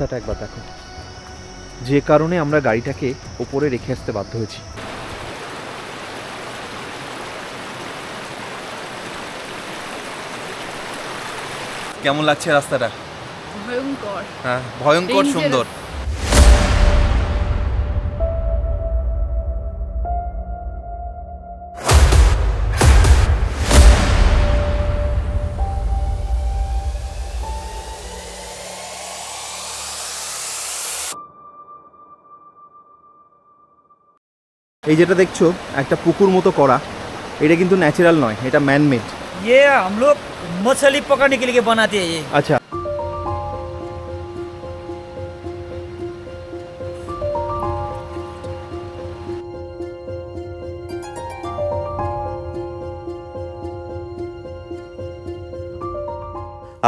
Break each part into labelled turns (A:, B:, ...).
A: রাস্তাটা একবার দেখো, যে কারণে আমরা গাড়িটাকে ওপরে রেখে আসতে বাধ্য হয়েছি। কেমন লাগছে রাস্তাটা?
B: ভয়ঙ্কর।
A: হ্যাঁ, ভয়ঙ্কর সুন্দর। এই যেটা দেখছো একটা পুকুর মতো করা, এটা কিন্তু ন্যাচারাল নয়, এটা ম্যানমেড।
C: ये हम लोग मछली पकड़ने के लिए बनाते हैं ये।
A: আচ্ছা,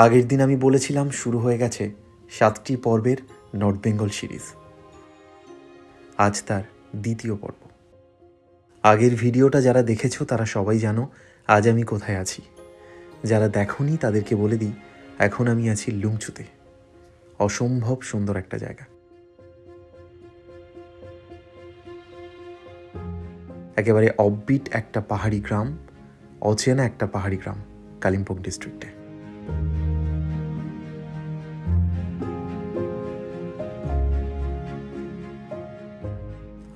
D: আগের দিন আমি বলেছিলাম শুরু হয়ে গেছে 7টি পর্বের নর্থ বেঙ্গল সিরিজ। আজ তার দ্বিতীয় পর্ব। আগের ভিডিওটা যারা দেখেছো তারা সবাই জানো আজ আমি কোথায় আছি। যারা দেখোনি তাদেরকে বলে দিই, এখন আমি আছি লুংচুতে। অসম্ভব সুন্দর একটা জায়গা। একেবারে অফবিট একটা পাহাড়ি গ্রাম, অচেনা একটা পাহাড়ি গ্রাম কালিম্পং ডিস্ট্রিক্টে।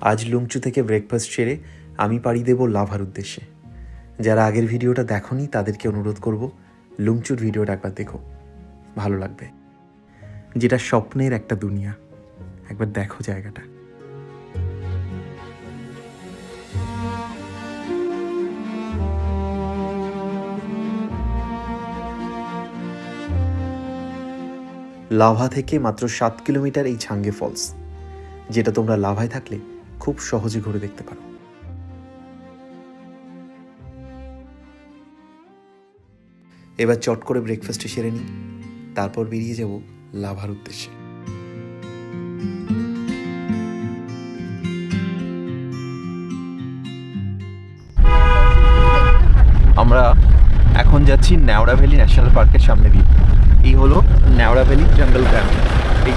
D: আজ লুংচু থেকে ব্রেকফাস্ট সেরে আমি পাড়ি দেব লাভার উদ্দেশ্যে। যারা আগের ভিডিওটা দেখোনি তাদেরকে অনুরোধ করব লুংচুর ভিডিওটা একবার দেখো, ভালো লাগবে। যেটা স্বপ্নের একটা দুনিয়া, একবার দেখো জায়গাটা। লাভা থেকে মাত্র 7 কিলোমিটার এই ছাঙ্গে ফলস, যেটা তোমরা লাভায় থাকলে খুব সহজে ঘুরে দেখতে পারো। এবার চট করে ব্রেকফাস্টে সেরে নিই, তারপর বেরিয়ে যাব লাভার উদ্দেশ্যে।
A: আমরা এখন যাচ্ছি ন্যাওড়া ভ্যালি ন্যাশনাল পার্কের সামনে দিয়ে। এই হলো ন্যাওড়া ভ্যালি জঙ্গল ক্যাম্প। এই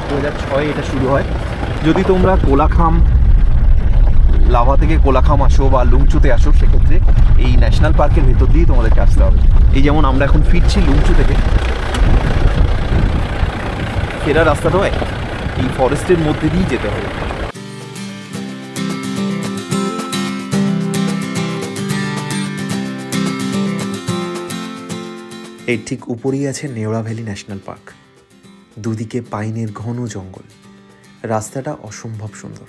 A: 2006 এটা শুরু হয়। যদি তোমরা কোলাখাম, লাভা থেকে কোলাখাম আসো বা লুংচুতে আসো, সেক্ষেত্রে এই ন্যাশনাল পার্কের ভেতর দিয়েই তোমাদেরকে আসতে হবে। এই যেমন আমরা এখন ফিরছি লুংচু থেকে, ফেরার রাস্তাটাও এই ফরেস্টের মধ্যে দিয়েই যেতে হবে।
D: এর ঠিক উপরেই আছে নেওড়া ভ্যালি ন্যাশনাল পার্ক। দুদিকে পাইনের ঘন জঙ্গল, রাস্তাটা অসম্ভব সুন্দর।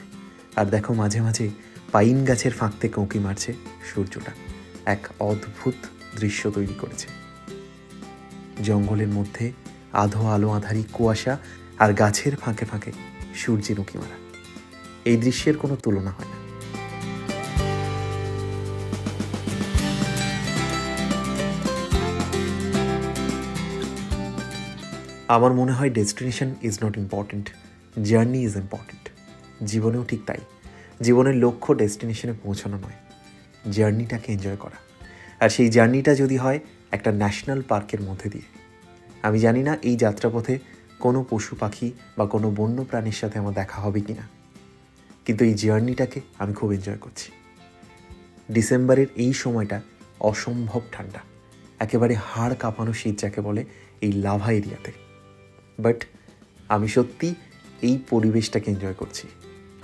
D: আর দেখো মাঝে মাঝে পাইন গাছের ফাঁক থেকে উঁকি মারছে সূর্যটা, এক অদ্ভুত দৃশ্য তৈরি করেছে। জঙ্গলের মধ্যে আধো আলো আঁধারি কুয়াশা আর গাছের ফাঁকে ফাঁকে সূর্যের উঁকি মারা, এই দৃশ্যের কোনো তুলনা হয় না। আমার মনে হয় destination is not important, journey is important. জীবনেও ঠিক তাই। জীবনের লক্ষ্য ডেস্টিনেশনে পৌঁছানো নয়, জার্নিটাকে এনজয় করা। আর সেই জার্নিটা যদি হয় একটা ন্যাশনাল পার্কের মধ্যে দিয়ে। আমি জানি না এই যাত্রাপথে কোনো পশু পাখি বা কোনো বন্য প্রাণীর সাথে আমার দেখা হবে কি না, কিন্তু এই জার্নিটাকে আমি খুব এনজয় করছি। ডিসেম্বরের এই সময়টা অসম্ভব ঠান্ডা, একেবারে হাড় কাঁপানো শীত যাকে বলে এই লাভা এরিয়াতে। বাট আমি সত্যি এই পরিবেশটাকে এনজয় করছি।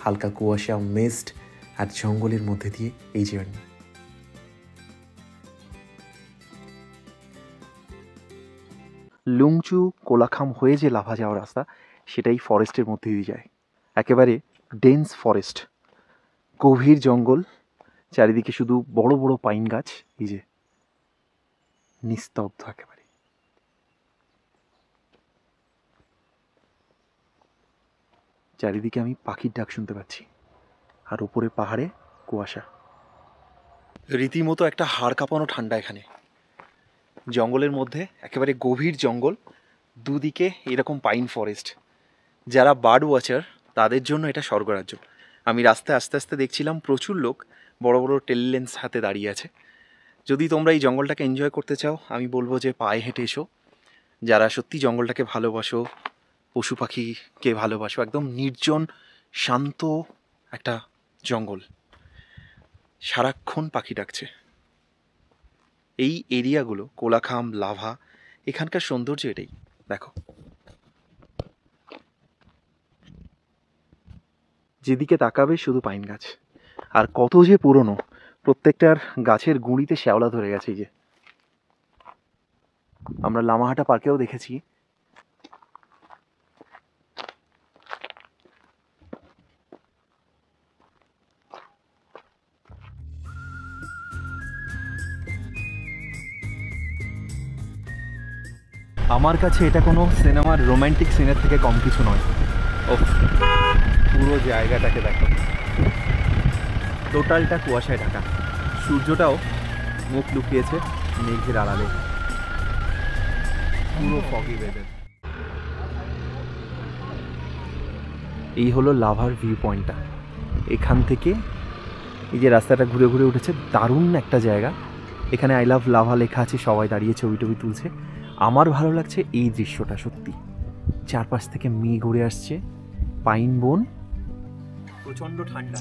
D: হালকা কুয়াশা, মিস্ট আর জঙ্গলের মধ্যে দিয়ে এই জার্নি।
A: লুংচু কোলাখাম হয়ে যে লাভা যাওয়ার রাস্তা, সেটাই ফরেস্টের মধ্যে দিয়ে যায়। একেবারে ডেন্স ফরেস্ট, গভীর জঙ্গল, চারিদিকে শুধু বড় বড় পাইন গাছ, এই যে নিস্তব্ধ একেবারে। চারিদিকে আমি পাখির ডাক শুনতে পাচ্ছি, আর উপরে পাহাড়ে কুয়াশা। রীতিমতো একটা হাড় কাঁপানো ঠান্ডা এখানে। জঙ্গলের মধ্যে একেবারে গভীর জঙ্গল, দুদিকে এরকম পাইন ফরেস্ট। যারা বার্ড ওয়াচার তাদের জন্য এটা স্বর্গরাজ্য। আমি রাস্তায় আস্তে আস্তে দেখছিলাম প্রচুর লোক বড় বড় টেলিলেন্স হাতে দাঁড়িয়ে আছে। যদি তোমরা এই জঙ্গলটাকে এনজয় করতে চাও, আমি বলবো যে পায়ে হেঁটে এসো। যারা সত্যি জঙ্গলটাকে ভালোবাসো, পশু পাখিকে ভালোবাসো, একদম নির্জন শান্ত একটা জঙ্গল, সারাক্ষণ পাখি ডাকছে। এই এরিয়াগুলো কোলাখাম, লাভা, এখানকার সৌন্দর্য এটাই। দেখো, যেদিকে তাকাবে শুধু পাইন গাছ, আর কত যে পুরনো, প্রত্যেকটার গাছের গুঁড়িতে শ্যাওলা ধরে গেছে। এই যে আমরা লামাহাটা পার্কেও দেখেছি, আমার কাছে এটা কোনো সিনেমার রোম্যান্টিক সিনের থেকে কম কিছু নয়। ও, পুরো জায়গাটাকে দেখো, টোটালটা কুয়াশায় ঢাকা, সূর্যটাও মুখ লুকিয়েছে মেঘের আড়ালে, পুরো ফগি ওয়েদার। এই হলো লাভার ভিউ পয়েন্টটা। এখান থেকে এই যে রাস্তাটা ঘুরে ঘুরে উঠেছে, দারুণ একটা জায়গা। এখানে আই লাভ লাভা লেখা আছে, সবাই দাঁড়িয়ে ছবি টবি তুলছে। আমার ভালো লাগছে এই দৃশ্যটা, সত্যি। চারপাশ থেকে মেঘ উড়ে আসছে, পাইন বন, প্রচণ্ড ঠান্ডা,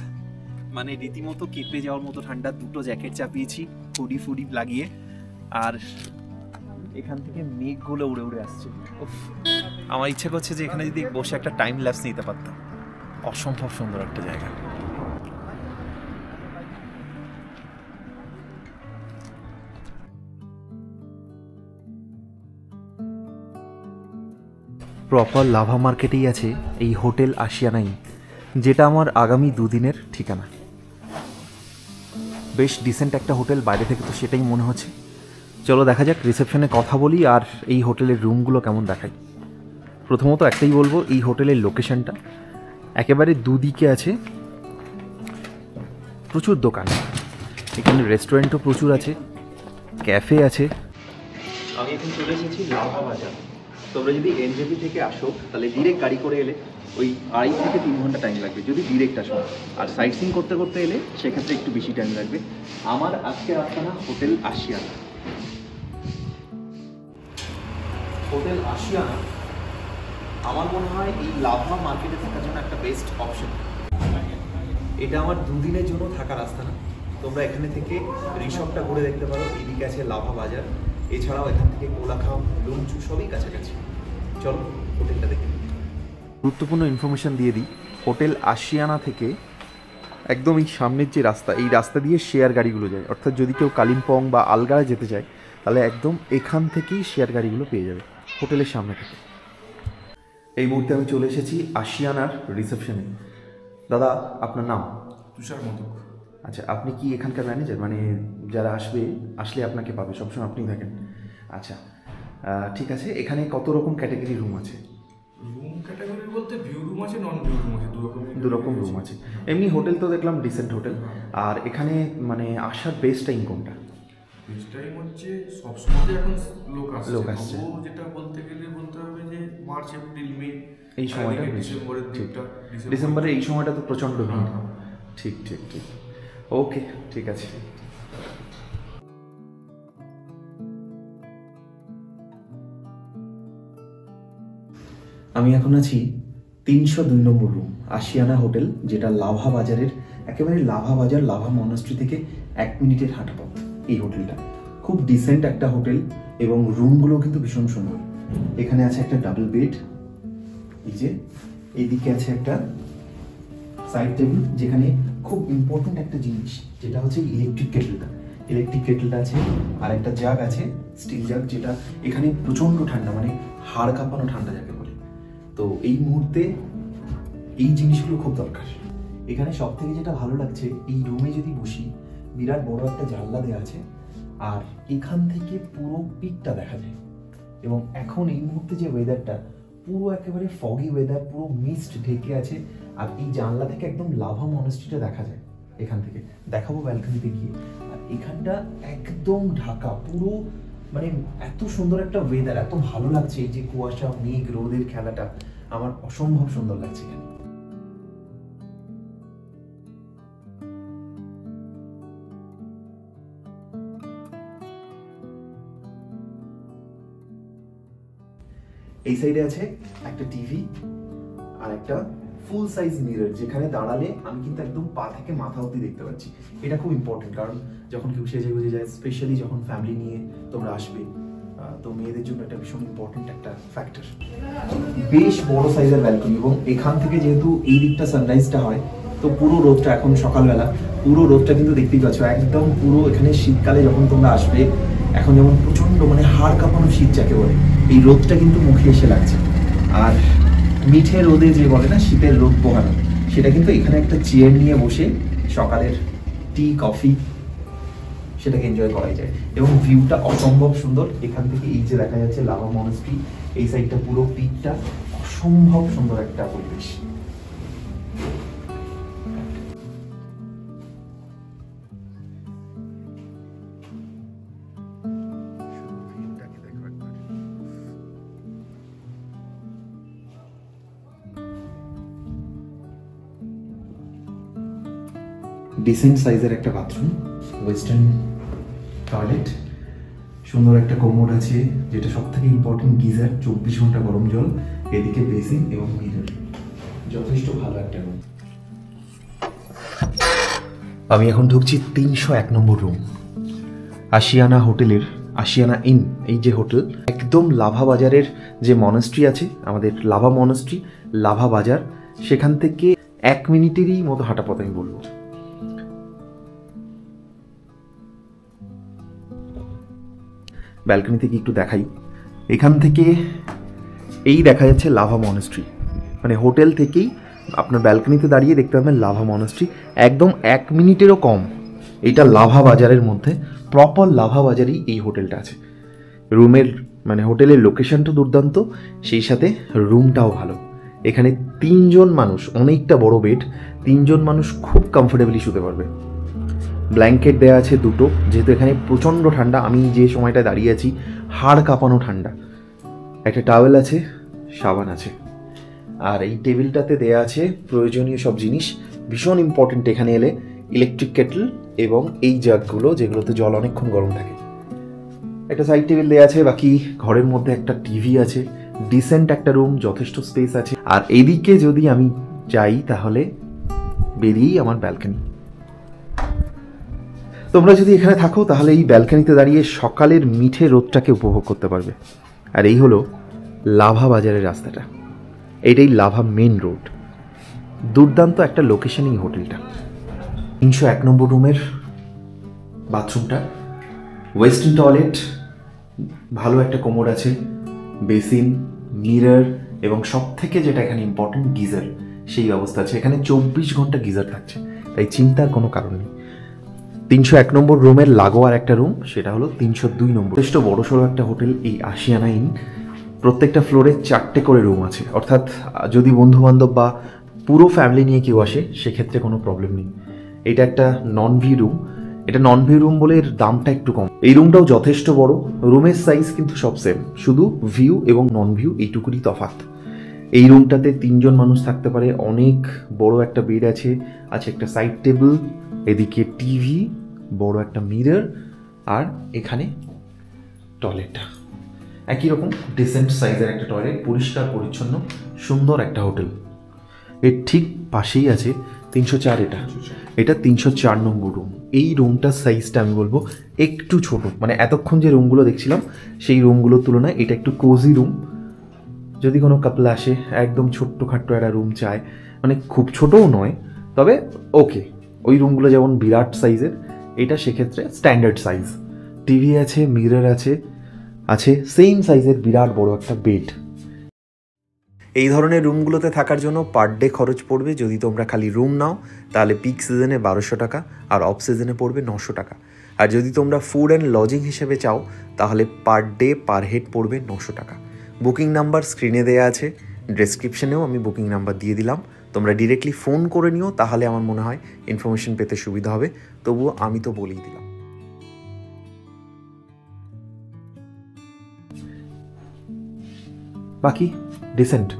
A: মানে রীতিমতো কেঁপে যাওয়ার মতো ঠান্ডা। দুটো জ্যাকেট চাপিয়েছি হুডি ফুডি লাগিয়ে, আর এখান থেকে মেঘগুলো উড়ে উড়ে আসছে। উফ, আমার ইচ্ছা করছে যে এখানে যদি বসে একটা টাইম ল্যাপস নিতে পারতাম। অসম্ভব সুন্দর একটা জায়গা। প্রপার লাভা মার্কেটেই আছে এই হোটেল আশিয়ানা ইন, যেটা আমার আগামী দুদিনের ঠিকানা। বেশ ডিসেন্ট একটা হোটেল, বাইরে থেকে তো সেটাই মনে হচ্ছে। চলো দেখা যাক, রিসেপশনে কথা বলি আর এই হোটেলের রুমগুলো কেমন দেখাই। প্রথমত একটাই বলবো, এই হোটেলের লোকেশনটা একেবারে দুদিকে আছে প্রচুর দোকান, এখানে রেস্টুরেন্টও প্রচুর আছে, ক্যাফে আছে। আমি এখন চলে এসেছি লাভা বাজার। তোমরা যদি এনজেপি থেকে আসো তাহলে ডিরেক্ট গাড়ি করে এলে ওই 2.5 থেকে 3 ঘন্টা টাইম লাগবে যদি ডিরেক্ট আসো, আর সাইট সিইং করতে করতে এলে সেক্ষেত্রে একটু বেশি টাইম লাগবে। আমার আজকে আস্তানা হোটেল আশিয়ানা। হোটেল আশিয়ানা আমার মনে হয় এই লাভা মার্কেটে থাকার জন্য একটা বেস্ট অপশন। এটা আমার দুদিনের জন্য থাকার আস্তানা। তোমরা এখানে থেকে রিসর্টটা ঘুরে দেখতে পারো, এদিকে আছে লাভা বাজার, এছাড়াও এখান থেকে কোলাখাম, লুমচু সবই কাছাকাছি। চলো হোটেলটা দেখে নিই। গুরুত্বপূর্ণ ইনফরমেশন দিয়ে দিই, হোটেল আশিয়ানা থেকে একদম এই সামনের যে রাস্তা, এই রাস্তা দিয়ে শেয়ার গাড়িগুলো যায়, অর্থাৎ যদি কেউ কালিম্পং বা আলগাড়া যেতে চায় তাহলে একদম এখান থেকেই শেয়ার গাড়িগুলো পেয়ে যাবে হোটেলের সামনে থেকে। এই মুহূর্তে আমি চলে এসেছি আশিয়ানার রিসেপশনে। দাদা, আপনার নাম?
B: তুষার মতো।
A: আচ্ছা, আপনি কি এখানকার ম্যানেজার? মানে যারা আসলে আপনাকে পাবে, সবসময় আপনিই থাকেন? আচ্ছা, ঠিক আছে। এখানে কত রকম ক্যাটাগরি রুম আছে?
B: রুম ক্যাটাগরি বলতে ভিউ রুম আছে, নন ভিউ রুম আছে,
A: দু রকম রুম আছে। এমনি হোটেল তো দেখলাম ডিসেন্ট হোটেল। আর এখানে মানে আসার বেস্ট টাইম কোনটা?
B: বেস্ট টাইম হচ্ছে সবসময় এখন লোক আসছে। যেটা বলতে গেলে বলতে হবে যে মার্চ, এপ্রিল, মে,
A: এই সময়টা
B: ডিসেম্বরের দিকটা।
A: ডিসেম্বরে এই সময়টা তো প্রচণ্ড ভিড়। ঠিক ঠিক ঠিক, ওকে, ঠিক আছে। আমি এখন আছি 302 নম্বর রুম, আশিয়ানা হোটেল, যেটা লাভা বাজারের একেবারে লাভা বাজার, লাভা মনাস্ট্রি থেকে 1 মিনিটের হাঁটা পথ। এই হোটেলটা খুব ডিসেন্ট একটা হোটেল এবং রুমগুলো কিন্তু ভীষণ সুন্দর। এখানে আছে একটা ডাবল বেড, এই যে এইদিকে আছে একটা সাইড টেবিল, যেখানে খুব ইম্পর্টেন্ট একটা জিনিস যেটা হচ্ছে ইলেকট্রিক কেটলটা আছে, আর একটা জাগ আছে, স্টিল জাগ, যেটা এখানে প্রচণ্ড ঠান্ডা, মানে হাড় কাঁপানো ঠান্ডা যাকে বলে। তো এই মুহূর্তে এই জিনিসগুলো খুব দরকার। এখানে সব থেকে যেটা ভালো লাগছে, এই রুমে যদি বসি, বিরাট বড় একটা জানলা দেওয়া আছে, আর এখান থেকে পুরো পিকটা দেখা যায়। এবং এখন এই মুহূর্তে যে ওয়েদারটা, পুরো একেবারে ফগি ওয়েদার, পুরো মিস্ট ঢেকে আছে, আর এই জানলা থেকে একদম লাভা মনাস্ট্রিটা দেখা যায়। এখান থেকে দেখাবো ব্যালকনিতে গিয়ে। আর এখানটা একদম ঢাকা, পুরো মানে এত সুন্দর একটা ওয়েদার, এত ভালো লাগছে। এই যে কুয়াশা, মেঘ, রোদের খেলাটা আমার অসম্ভব সুন্দর লাগছে এখানে।
D: এই সাইডে আছে একটা টিভি আর একটা ফুল সাইজ মিরর, যেখানে দাঁড়ালে আমি কিন্তু একদম পা থেকে মাথা অবধি দেখতে পাচ্ছি। এটা খুব ইম্পর্টেন্ট, কারণ যখন কেউ সেজে গুজে যায়, স্পেশালি যখন ফ্যামিলি নিয়ে তোমরা আসবে, তো মেয়েদের জন্য একটা ভীষণ ইম্পর্টেন্ট একটা ফ্যাক্টর। বেশ বড় সাইজের ব্যালকনি, এবং এখান থেকে যেহেতু এই দিকটা সানরাইজটা হয়, তো পুরো রোদটা, এখন সকালবেলা পুরো রোদটা কিন্তু দেখতেই পাচ্ছ একদম পুরো। এখানে শীতকালে যখন তোমরা আসবে, এখন যেমন প্রচন্ড মানে হাড় কাঁপানো শীত যাকে বলে, এই রোদটা কিন্তু মুখে এসে লাগছে। আর মিঠে রোদে যে বলে না শীতের রোদ পোহানো, সেটা কিন্তু এখানে একটা চেয়ার নিয়ে বসে সকালের টি কফি সেটাকে এনজয় করাই যায়। এবং ভিউটা অসম্ভব সুন্দর। এখান থেকে এই যে দেখা যাচ্ছে লাভা মনাস্ট্রি, এই সাইডটা পুরো পিকটা অসম্ভব সুন্দর একটা পরিবেশ। ডিসেন্ট সাইজের একটা বাথরুম, ওয়েস্টার্ন টয়লেট, সুন্দর একটা কোমোড আছে, যেটা সব থেকে ইম্পর্টেন্ট গিজার, 24 ঘন্টা গরম জল, এদিকে বেসিন এবং মিরর, যথেষ্ট ভালো একটা রুম। আমি এখন ঢুকছি 301 নম্বর রুম, আশিয়ানা হোটেলের, আশিয়ানা ইন, এই যে হোটেল, একদম লাভা বাজারের যে মনাস্ট্রি আছে, আমাদের লাভা মনাস্ট্রি, লাভা বাজার, সেখান থেকে 1 মিনিটেরই মতো হাঁটা পথ আমি বলবো। ব্যালকনি থেকে একটু দেখাই, এখান থেকে এই দেখা যাচ্ছে লাভা মনাস্ট্রি, মানে হোটেল থেকেই আপনার ব্যালকনিতে দাঁড়িয়ে দেখতে পাবেন লাভা মনাস্ট্রি, একদম 1 মিনিটেরও কম। এটা লাভা বাজারের মধ্যে, প্রপার লাভা বাজারেই এই হোটেলটা আছে। রুমের মানে হোটেলের লোকেশনটা দুর্দান্ত, সেই সাথে রুমটাও ভালো। এখানে 3 জন মানুষ, অনেকটা বড় বেড, 3 জন মানুষ খুব কমফোর্টেবলি শুতে পারবে। ব্ল্যাঙ্কেট দেওয়া আছে 2টো, যেহেতু এখানে প্রচণ্ড ঠান্ডা, আমি যে সময়টা দাঁড়িয়ে আছি হাড় কাঁপানো ঠান্ডা। একটা টাওয়েল আছে, সাবান আছে, আর এই টেবিলটাতে দেয়া আছে প্রয়োজনীয় সব জিনিস। ভীষণ ইম্পর্টেন্ট এখানে এলে, ইলেকট্রিক কেটল এবং এই জাগগুলো, যেগুলোতে জল অনেকক্ষণ গরম থাকে। একটা সাইড টেবিল দেওয়া আছে, বাকি ঘরের মধ্যে একটা টিভি আছে, ডিসেন্ট একটা রুম, যথেষ্ট স্পেস আছে। আর এদিকে যদি আমি যাই তাহলে বেরিয়েই আমার ব্যালকনি। তোমরা যদি এখানে থাকো তাহলে এই ব্যালকনিতে দাঁড়িয়ে সকালের মিঠে রোদটাকে উপভোগ করতে পারবে। আর এই হলো লাভা বাজারের রাস্তাটা, এইটাই লাভা মেন রোড। দুর্দান্ত একটা লোকেশন এই হোটেলটা। 301 নম্বর রুমের বাথরুমটা, ওয়েস্টার্ন টয়লেট, ভালো একটা কোমোড আছে, বেসিন, মিরর, এবং সব থেকে যেটা এখানে ইম্পর্টেন্ট গিজার, সেই ব্যবস্থা আছে। এখানে 24 ঘন্টা গিজার থাকছে, তাই চিন্তার কোনো কারণ নেই। 301 নম্বর রুমের লাগোয়ার একটা রুম, সেটা হলো 302 নম্বর। যথেষ্ট বড়সড় একটা হোটেল এই আশিয়ানা ইন। প্রত্যেকটা ফ্লোরে 4টে করে রুম আছে, অর্থাৎ যদি বন্ধু বান্ধব বা পুরো ফ্যামিলি নিয়ে কেউ আসে সেক্ষেত্রে কোনো প্রবলেম নেই। এটা একটা নন ভিউ রুম, এটা নন ভিউ রুম বলে এর দামটা একটু কম। এই রুমটাও যথেষ্ট বড়, রুমের সাইজ কিন্তু সব সেম, শুধু ভিউ এবং নন ভিউ এইটুকুরই তফাৎ। এই রুমটাতে 3 জন মানুষ থাকতে পারে, অনেক বড় একটা বেড আছে, আছে একটা সাইড টেবিল, এদিকে টিভি, বড় একটা মিরর, আর এখানে টয়লেটটা একই রকম ডিসেন্ট সাইজের একটা টয়লেট, পরিষ্কার পরিচ্ছন্ন, সুন্দর একটা হোটেল। এর ঠিক পাশেই আছে 304, এটা 304 নম্বর রুম। এই রুমটার সাইজটা আমি বলবো একটু ছোট, মানে এতক্ষণ যে রুমগুলো দেখছিলাম সেই রুমগুলোর তুলনায় এটা একটু কোজি রুম। যদি কোনো কাপল আসে, একদম ছোট্টখাট্ট একটা রুম চায়, মানে খুব ছোটও নয়, তবে ওকে, ওই রুমগুলো যেমন বিরাট সাইজের, এটা সেক্ষেত্রে স্ট্যান্ডার্ড সাইজ। টিভি আছে, মিরর আছে, আছে সেম সাইজের বিরাট বড় একটা বেড। এই ধরনের রুমগুলোতে থাকার জন্য পার ডে খরচ পড়বে, যদি তোমরা খালি রুম নাও তাহলে পিক সিজনে 1200 টাকা, আর অফ সিজনে পড়বে 900 টাকা। আর যদি তোমরা ফুড অ্যান্ড লজিং হিসেবে চাও তাহলে পার ডে পার হেড পড়বে 900 টাকা। বুকিং নাম্বার স্ক্রিনে দেওয়া আছে, ডেসক্রিপশনেও আমি বুকিং নাম্বার দিয়ে দিলাম, তোমরা ডিরেক্টলি ফোন করে নিও, তাহলে আমার মনে হয় ইনফরমেশন পেতে সুবিধা হবে। তবুও আমি তো বলেই দিলাম। বাকি ডিসেন্ট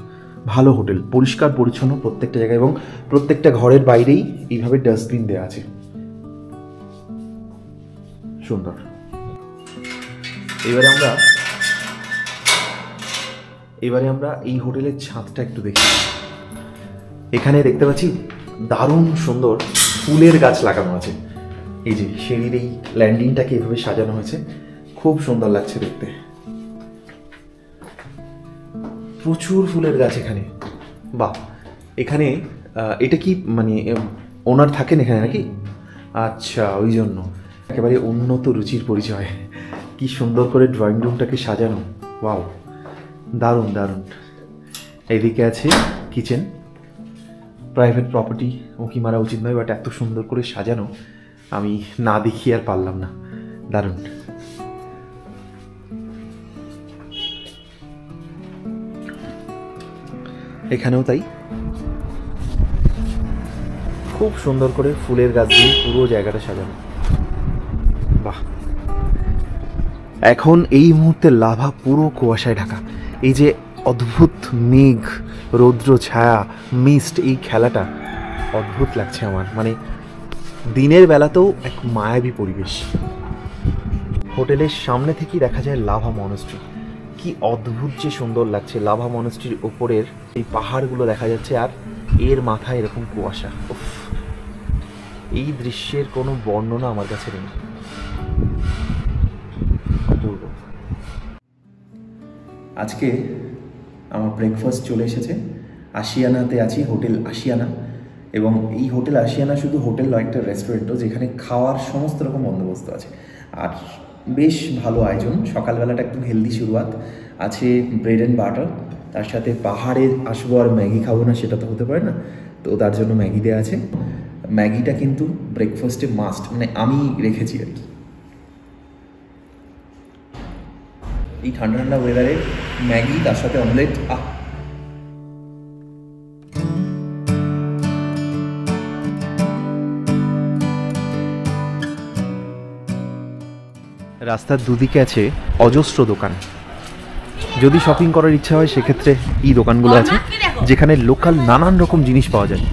D: ভালো হোটেল, পরিষ্কার পরিচ্ছন্ন প্রত্যেকটা জায়গায়, এবং প্রত্যেকটা ঘরের বাইরেই এইভাবে ডাস্টবিন দেওয়া আছে, সুন্দর।
A: এবারে আমরা এই হোটেলের ছাদটা একটু দেখি। এখানে দেখতে পাচ্ছি দারুণ সুন্দর ফুলের গাছ লাগানো আছে। এই যে সিঁড়ির এই ল্যান্ডিংটাকে এভাবে সাজানো হয়েছে, খুব সুন্দর লাগছে দেখতে। প্রচুর ফুলের গাছ এখানে। বাহ, এখানে এটা কি মানে ওনার থাকেন এখানে নাকি? আচ্ছা, ওই জন্য একেবারে উন্নত রুচির পরিচয়। কি সুন্দর করে ড্রয়িং রুমটাকে সাজানো, ওয়াও, দারুণ দারুণ। এইদিকে আছে কিচেন। প্রাইভেট প্রপার্টি উঁকি মারা উচিত নয়, বাট এত সুন্দর করে সাজানো আমি না দেখিয়ে আর পারলাম না, দারুণ। এখানেও তাই, খুব সুন্দর করে ফুলের গাছ দিয়ে পুরো জায়গাটা সাজানো। বাহ, এখন এই মুহূর্তে লাভা পুরো কুয়াশায় ঢাকা। এই যে অদ্ভুত মেঘ, রৌদ্র ছায়া, মিস্ট, এই খেলাটা অদ্ভুত লাগছে আমার। মানে দিনের বেলাতেও এক মায়াবী পরিবেশ। হোটেলের সামনে থেকেই দেখা যায় লাভা মনেস্ট্রি। কি অদ্ভুত যে সুন্দর লাগছে। লাভা মনেস্ট্রির ওপরের এই পাহাড়গুলো দেখা যাচ্ছে, আর এর মাথায় এরকম কুয়াশা। উফ, এই দৃশ্যের কোনো বর্ণনা আমার কাছে নেই। অপূর্ব। আজকে আমার ব্রেকফাস্ট চলে এসেছে। আশিয়ানাতে আছি, হোটেল আশিয়ানা। এবং এই হোটেল আশিয়ানা শুধু হোটেল নয়, একটা রেস্টুরেন্টও, যেখানে খাওয়ার সমস্ত রকম বন্দোবস্ত আছে আর বেশ ভালো আয়োজন। সকালবেলাটা একদম হেলদি শুরুয়াত আছে, ব্রেড অ্যান্ড বাটার, তার সাথে পাহাড়ে আসবো আর ম্যাগি খাবো না সেটা তো হতে পারে না, তো তার জন্য ম্যাগি দেওয়া আছে। ম্যাগিটা কিন্তু ব্রেকফাস্টে মাস্ট, মানে আমি রেখেছি আর কি। এই ঠান্ডা ঠান্ডা ওয়েদারে ম্যাগি, তার সাথে অমলেট, রাস্তার দুদিকে আছে অজস্র দোকান। যদি শপিং করার ইচ্ছা হয় সেক্ষেত্রে এই দোকানগুলো আছে, যেখানে লোকাল নানান রকম জিনিস পাওয়া যায়।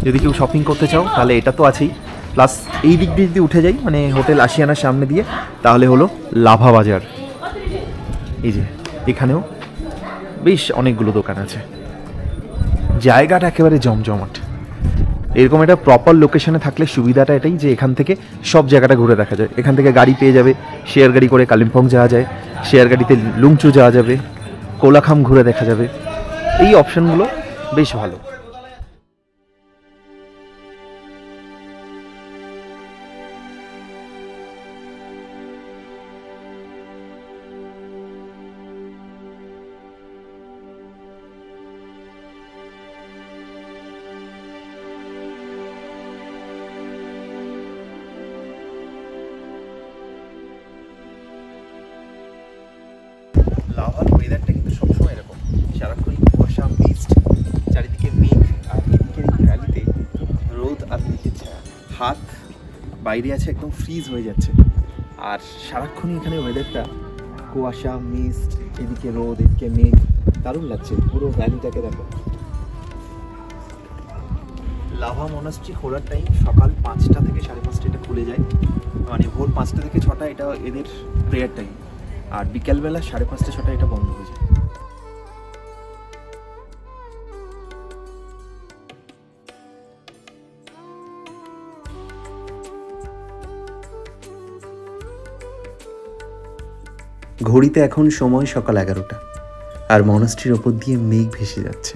A: যদি কেউ শপিং করতে চাও তাহলে এটা তো আছেই, প্লাস এই দিক দিয়ে যদি উঠে যাই, মানে হোটেল আশিয়ানার সামনে দিয়ে, তাহলে হলো লাভা বাজার। এই যে এখানেও বেশ অনেকগুলো দোকান আছে। জায়গাটা একেবারে জমজমাট। এরকম একটা প্রপার লোকেশনে থাকলে সুবিধাটা এটাই যে এখান থেকে সব জায়গাটা ঘুরে দেখা যায়। এখান থেকে গাড়ি পেয়ে যাবে, শেয়ার গাড়ি করে কালিম্পং যাওয়া যায়, শেয়ার গাড়িতে লুংচু যাওয়া যাবে, কোলাখাম ঘুরে দেখা যাবে। এই অপশানগুলো বেশ ভালো। লাভার ওয়েদারটা কিন্তু সবসময় এরকম, সারাক্ষণ কুয়াশা, মিস্ট, চারিদিকে মেঘ, আর এদিকের এই ভ্যালিতে রোদ আর মেঘের ছায়া। হাত বাইরে আছে, একদম ফ্রিজ হয়ে যাচ্ছে। আর সারাক্ষণই এখানে ওয়েদারটা কুয়াশা, মিস্ট, এদিকে রোদ, এদিকে মেঘ, দারুণ লাগছে। পুরো ভ্যালিটাকে দেখো। লাভা মনাস্ট্রি খোলার টাইম সকাল 5টা থেকে 5:30 এটা খুলে যায়, মানে ভোর 5টা থেকে 6টা এটা এদের প্রেয়ার টাইম, আর বিকালবেলা 5:30 6টা এটা বন্ধ হয়ে যায়।
D: ঘড়িতে এখন সময় সকাল 11টা, আর মনাস্ট্রির ওপর দিয়ে মেঘ ভেসে যাচ্ছে।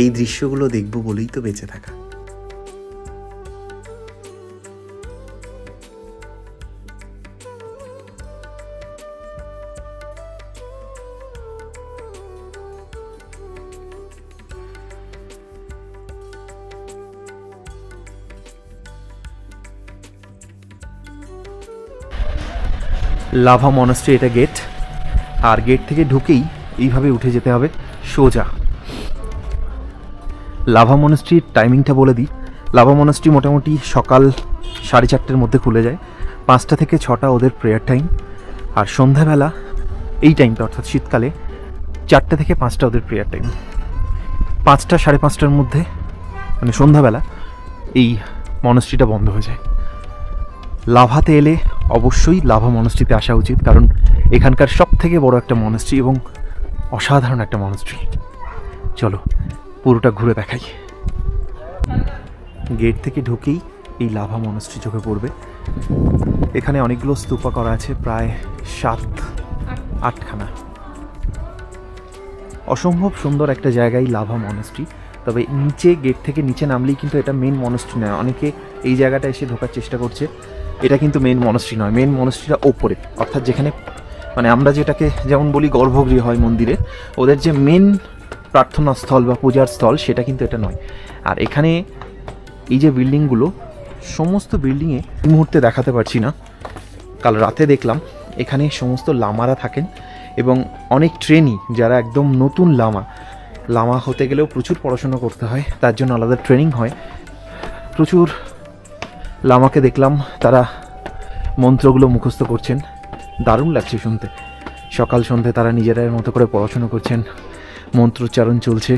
D: এই দৃশ্যগুলো দেখব বলেই তো বেঁচে থাকা।
A: লাভা মনাস্ট্রি এটা গেট, আর গেট থেকে ঢুকেই এইভাবে উঠে যেতে হবে সোজা। লাভা মনাস্ট্রির টাইমিংটা বলে দিই। লাভা মনাস্ট্রি মোটামুটি সকাল 4:30-র মধ্যে খুলে যায়। 5টা থেকে 6টা ওদের প্রেয়ার টাইম, আর সন্ধ্যাবেলা এই টাইমটা অর্থাৎ শীতকালে 4টে থেকে 5টা ওদের প্রেয়ার টাইম। 5টা 5:30-র মধ্যে মানে সন্ধ্যাবেলা এই মনাস্ট্রিটা বন্ধ হয়ে যায়। লাভাতে এলে অবশ্যই লাভা মনাস্ট্রিতে আসা উচিত, কারণ এখানকার সব থেকে বড় একটা মনাস্ট্রি এবং অসাধারণ একটা মনস্ট্রি। চলো পুরোটা ঘুরে দেখাই। গেট থেকে ঢুকেই এই লাভা মনস্ট্রি চোখে পড়বে। এখানে অনেকগুলো স্তূপা করা আছে, প্রায় 7-8খানা। অসম্ভব সুন্দর একটা জায়গায় লাভা মনস্ট্রি। তবে নিচে গেট থেকে নিচে নামলেই কিন্তু এটা মেন মনস্ট্রি নয়। অনেকে এই জায়গাটা এসে ঢোকার চেষ্টা করছে, এটা কিন্তু মেন মনস্ট্রি নয়। মেন মনস্ট্রিটা ওপরে, অর্থাৎ যেখানে মানে আমরা যেটাকে যেমন বলি গর্ভগৃহ হয় মন্দিরে, ওদের যে মেন প্রার্থনা স্থল বা পূজার স্থল সেটা কিন্তু এটা নয়। আর এখানে এই যে বিল্ডিংগুলো, সমস্ত বিল্ডিংয়ে এই মুহূর্তে দেখাতে পারছি না, কাল রাতে দেখলাম এখানে সমস্ত লামারা থাকেন এবং অনেক ট্রেনি যারা একদম নতুন লামা হতে গেলেও প্রচুর পড়াশোনা করতে হয়, তার জন্য আলাদা ট্রেনিং হয়। প্রচুর লামাকে দেখলাম তারা মন্ত্রগুলো মুখস্থ করছেন, দারুণ লাগছে শুনতে। সকাল সন্ধ্যে তারা নিজেদের মতো করে পড়াশোনা করছেন, মন্ত্রোচ্চারণ চলছে।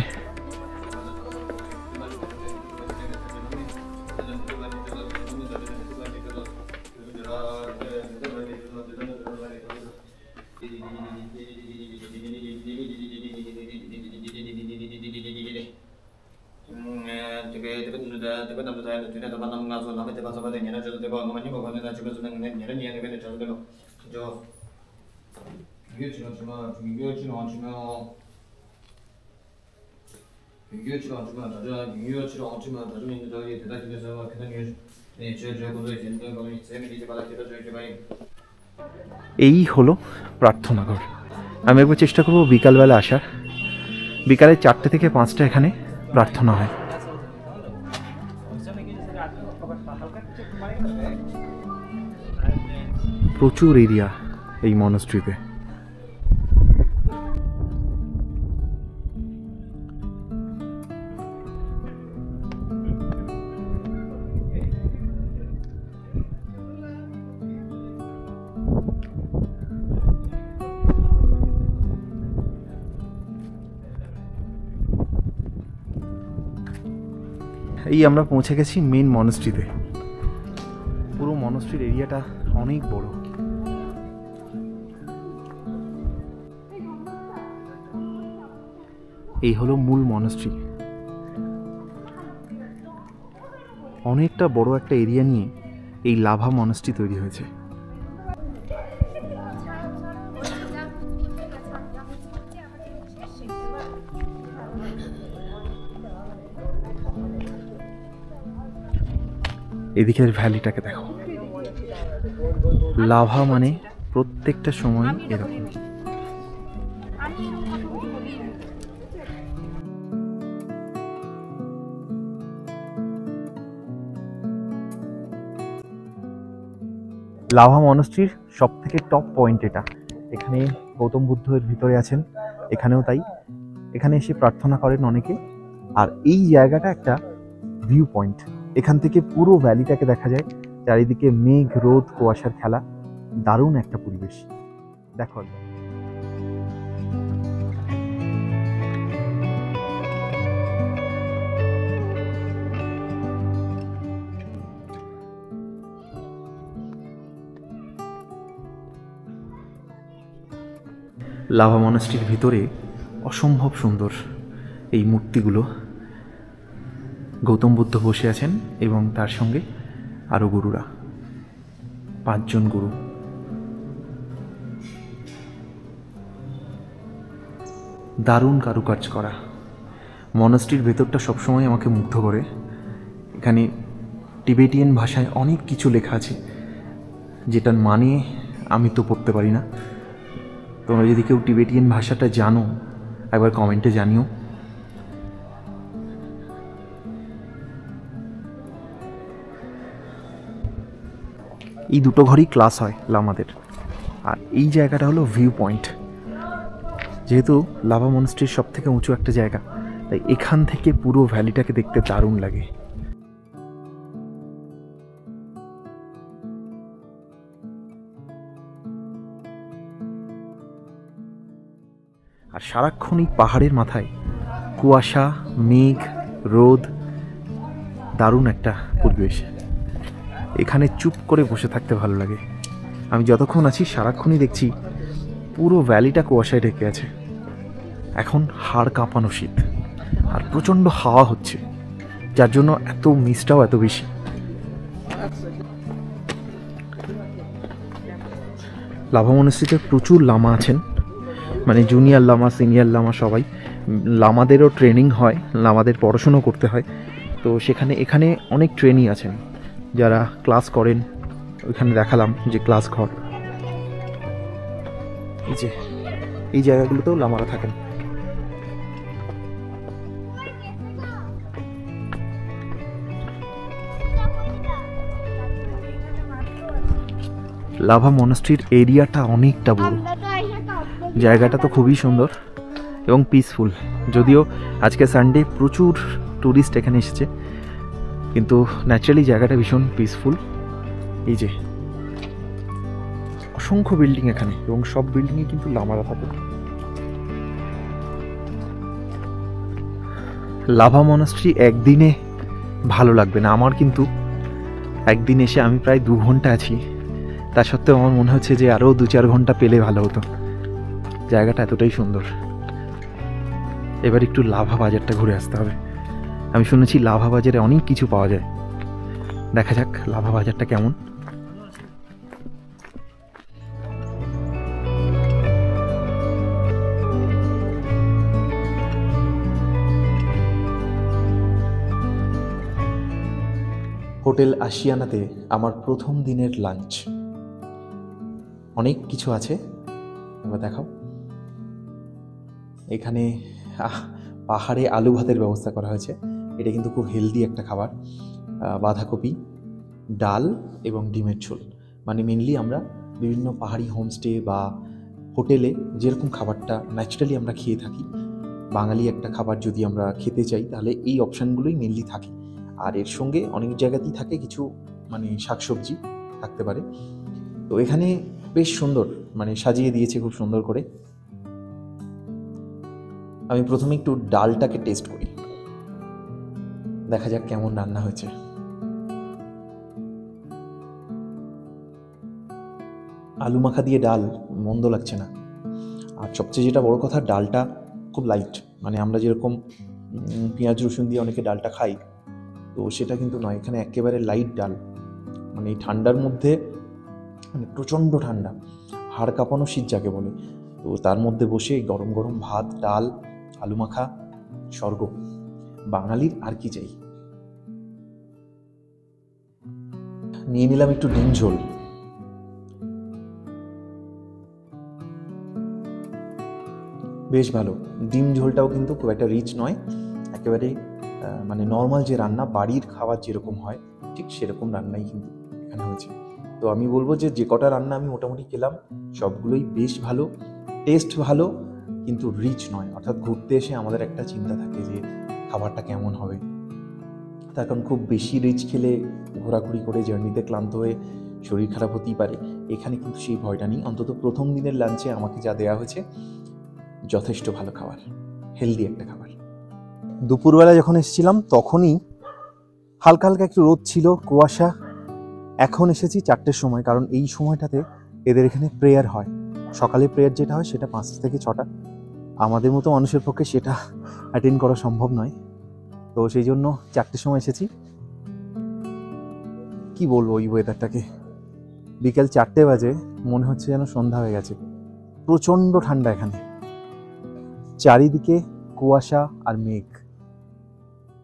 A: এই হলো প্রার্থনা ঘর। আমি একবার চেষ্টা করবো বিকালবেলা আসার। বিকালে 4টে থেকে 5টা এখানে প্রার্থনা হয়। প্রচুর এরিয়া এই মনস্ট্রিতে। এই আমরা পৌঁছে গেছি মেন মনস্ট্রিতে। পুরো মনস্ট্রির এরিয়াটা অনেক বড়। এই হলো মূল মনস্ট্রি। অনেকটা বড় একটা এরিয়া নিয়ে এই লাভা মনস্ট্রি তৈরি হয়েছে। এদিকের ভ্যালিটাকে দেখো। লাভা মানে প্রত্যেকটা সময় এরকম। লাভা মনস্ট্রির সব থেকে টপ পয়েন্ট এটা। এখানে গৌতম বুদ্ধ এর ভিতরে আছেন, এখানেও তাই। এখানে এসে প্রার্থনা করেন অনেকে। আর এই জায়গাটা একটা ভিউ পয়েন্ট। এখান থেকে পুরো ভ্যালিটাকে দেখা যায়, চারিদিকে মেঘ, রোদ, কুয়াশার খেলা। দারুণ একটা পরিবেশ। দেখো লাভা মনস্ট্রির ভিতরে অসম্ভব সুন্দর এই মূর্তিগুলো। গৌতম বুদ্ধ বসে আছেন এবং তার সঙ্গে আরও গুরুরা, 5 জন গুরু। দারুণ কারুকাজ করা। মনস্ট্রির ভেতরটা সবসময় আমাকে মুগ্ধ করে। এখানে টিবেটিয়ান ভাষায় অনেক কিছু লেখা আছে, যেটার মানে আমি তো পড়তে পারি না। তোমরা যদি কেউ টিবেটিয়ান ভাষাটা জানো একবার কমেন্টে জানিও। এই দুটো ঘরই ক্লাস হয় লামাদের। আর এই জায়গাটা হলো ভিউ পয়েন্ট। যেহেতু লাভা মনস্ট্রির সব থেকে উঁচু একটা জায়গা, তাই এখান থেকে পুরো ভ্যালিটাকে দেখতে দারুণ লাগে। আর সারাক্ষণ এই পাহাড়ের মাথায় কুয়াশা, মেঘ, রোদ, দারুণ একটা পরিবেশ। এখানে চুপ করে বসে থাকতে ভালো লাগে। আমি যতক্ষণ আছি সারাক্ষণই দেখছি পুরো ভ্যালিটা কুয়াশায় ঢেকে আছে। এখন হাড় কাঁপানো শীত আর প্রচণ্ড হাওয়া হচ্ছে, যার জন্য এত মিসটাও এত বেশি। লাভা মনাস্ট্রিতে প্রচুর লামা আছেন, মানে জুনিয়র লামা, সিনিয়র লামা সবাই। লামাদেরও ট্রেনিং হয়, লামাদের পড়াশুনো করতে হয়। তো এখানে অনেক ট্রেনি আছেন যারা ক্লাস করেন। ওইখানে দেখালাম যে ক্লাস ঘর, এই জায়গাগুলোতেও লামারা থাকেন। লাভা মনাস্ট্রির এরিয়াটা অনেকটা বড়, জায়গাটা তো খুবই সুন্দর এবং পিসফুল। যদিও আজকে সানডে প্রচুর ট্যুরিস্ট এখানে এসেছে, কিন্তু ন্যাচারালি জায়গাটা ভীষণ পিসফুল। এই যে অসংখ্য বিল্ডিং এখানে, এবং সব বিল্ডিংয়ে কিন্তু লামারা থাকে। লাভা মনাস্ট্রি একদিনে ভালো লাগবে না আমার, কিন্তু একদিন এসে আমি প্রায় 2 ঘন্টা আছি। তা সত্ত্বেও আমার মনে হচ্ছে যে আরও 2-4 ঘন্টা পেলে ভালো হতো, জায়গাটা এতটাই সুন্দর। এবার একটু লাভা বাজারটা ঘুরে আসতে হবে। আমি শুনেছি লাভা বাজারে অনেক কিছু পাওয়া যায়, দেখা যাক লাভা বাজারটা কেমন। হোটেল আশিয়ানাতে আমার প্রথম দিনের লাঞ্চ। অনেক কিছু আছে, এবার দেখাও। এখানে পাহাড়ে আলু ভাতের ব্যবস্থা করা হয়েছে, এটা কিন্তু খুব হেলদি একটা খাবার। বাঁধাকপি, ডাল এবং ডিমের ঝোল। মানে মেনলি আমরা বিভিন্ন পাহাড়ি হোমস্টে বা হোটেলে যেরকম খাবারটা ন্যাচারালি আমরা খেয়ে থাকি, বাঙালি একটা খাবার যদি আমরা খেতে চাই তাহলে এই অপশানগুলোই মেনলি থাকে। আর এর সঙ্গে অনেক জায়গাতেই থাকে কিছু মানে শাকসবজি থাকতে পারে। তো এখানে বেশ সুন্দর মানে সাজিয়ে দিয়েছে খুব সুন্দর করে। আমি প্রথমে একটু ডালটাকে টেস্ট করি, দেখা যাক কেমন রান্না হয়েছে। আলু মাখা দিয়ে ডাল মন্দ লাগছে না। আর সবচেয়ে যেটা বড় কথা, ডালটা খুব লাইট। মানে আমরা যেরকম পেঁয়াজ রসুন দিয়ে অনেকে ডালটা খাই, তো সেটা কিন্তু নয়, এখানে একেবারে লাইট ডাল। মানে এই ঠান্ডার মধ্যে, মানে প্রচণ্ড ঠান্ডা, হাড় কাঁপানো শীত যাকে বলে, তো তার মধ্যে বসে গরম গরম ভাত, ডাল, আলু মাখা, স্বর্গ। বাঙালির আর কি চাই। নিয়ে নিলাম একটু ডিম ঝোল। বেশ ভালো। ডিম ঝোলটাও কিন্তু খুব একটা রিচ নয়, একেবারে মানে নর্মাল যে রান্না বাড়ির খাবার যেরকম হয় ঠিক সেরকম রান্নাই কিন্তু এখানে হয়েছে। তো আমি বলবো যে কটা রান্না আমি মোটামুটি খেলাম সবগুলোই বেশ ভালো, টেস্ট ভালো, কিন্তু রিচ নয়। অর্থাৎ ঘুরতে এসে আমাদের একটা চিন্তা থাকে যে খাবারটা কেমন হবে, তার কারণ খুব বেশি রিচ খেলে ঘোরাঘুরি করে জার্নিতে ক্লান্ত হয়ে শরীর খারাপ হতেই পারে। এখানে কিন্তু সেই ভয়টা নেই। অন্তত প্রথম দিনের লাঞ্চে আমাকে যা দেওয়া হয়েছে যথেষ্ট ভালো খাবার, হেলদি একটা খাবার। দুপুরবেলা যখন এসেছিলাম তখনই হালকা হালকা একটু রোদ ছিল, কুয়াশা। এখন এসেছি 4টের সময়, কারণ এই সময়টাতে এদের এখানে প্রেয়ার হয়। সকালে প্রেয়ার যেটা হয় সেটা 5 থেকে 6টা। আমাদের মতো মানুষের পক্ষে সেটা অ্যাটেন্ড করা সম্ভব নয়, তো সেই জন্য 4টের সময় এসেছি। কি বলবো এই ওয়েদারটাকে, বিকেল 4টে বাজে, মনে হচ্ছে যেন সন্ধ্যা হয়ে গেছে। প্রচণ্ড ঠান্ডা এখানে, চারিদিকে কুয়াশা আর মেঘ।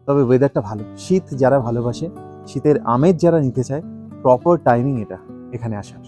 A: তবে ওয়েদারটা ভালো। শীত যারা ভালোবাসে, শীতের আমেজ যারা নিতে চায়, প্রপার টাইমিং এটা এখানে আসার।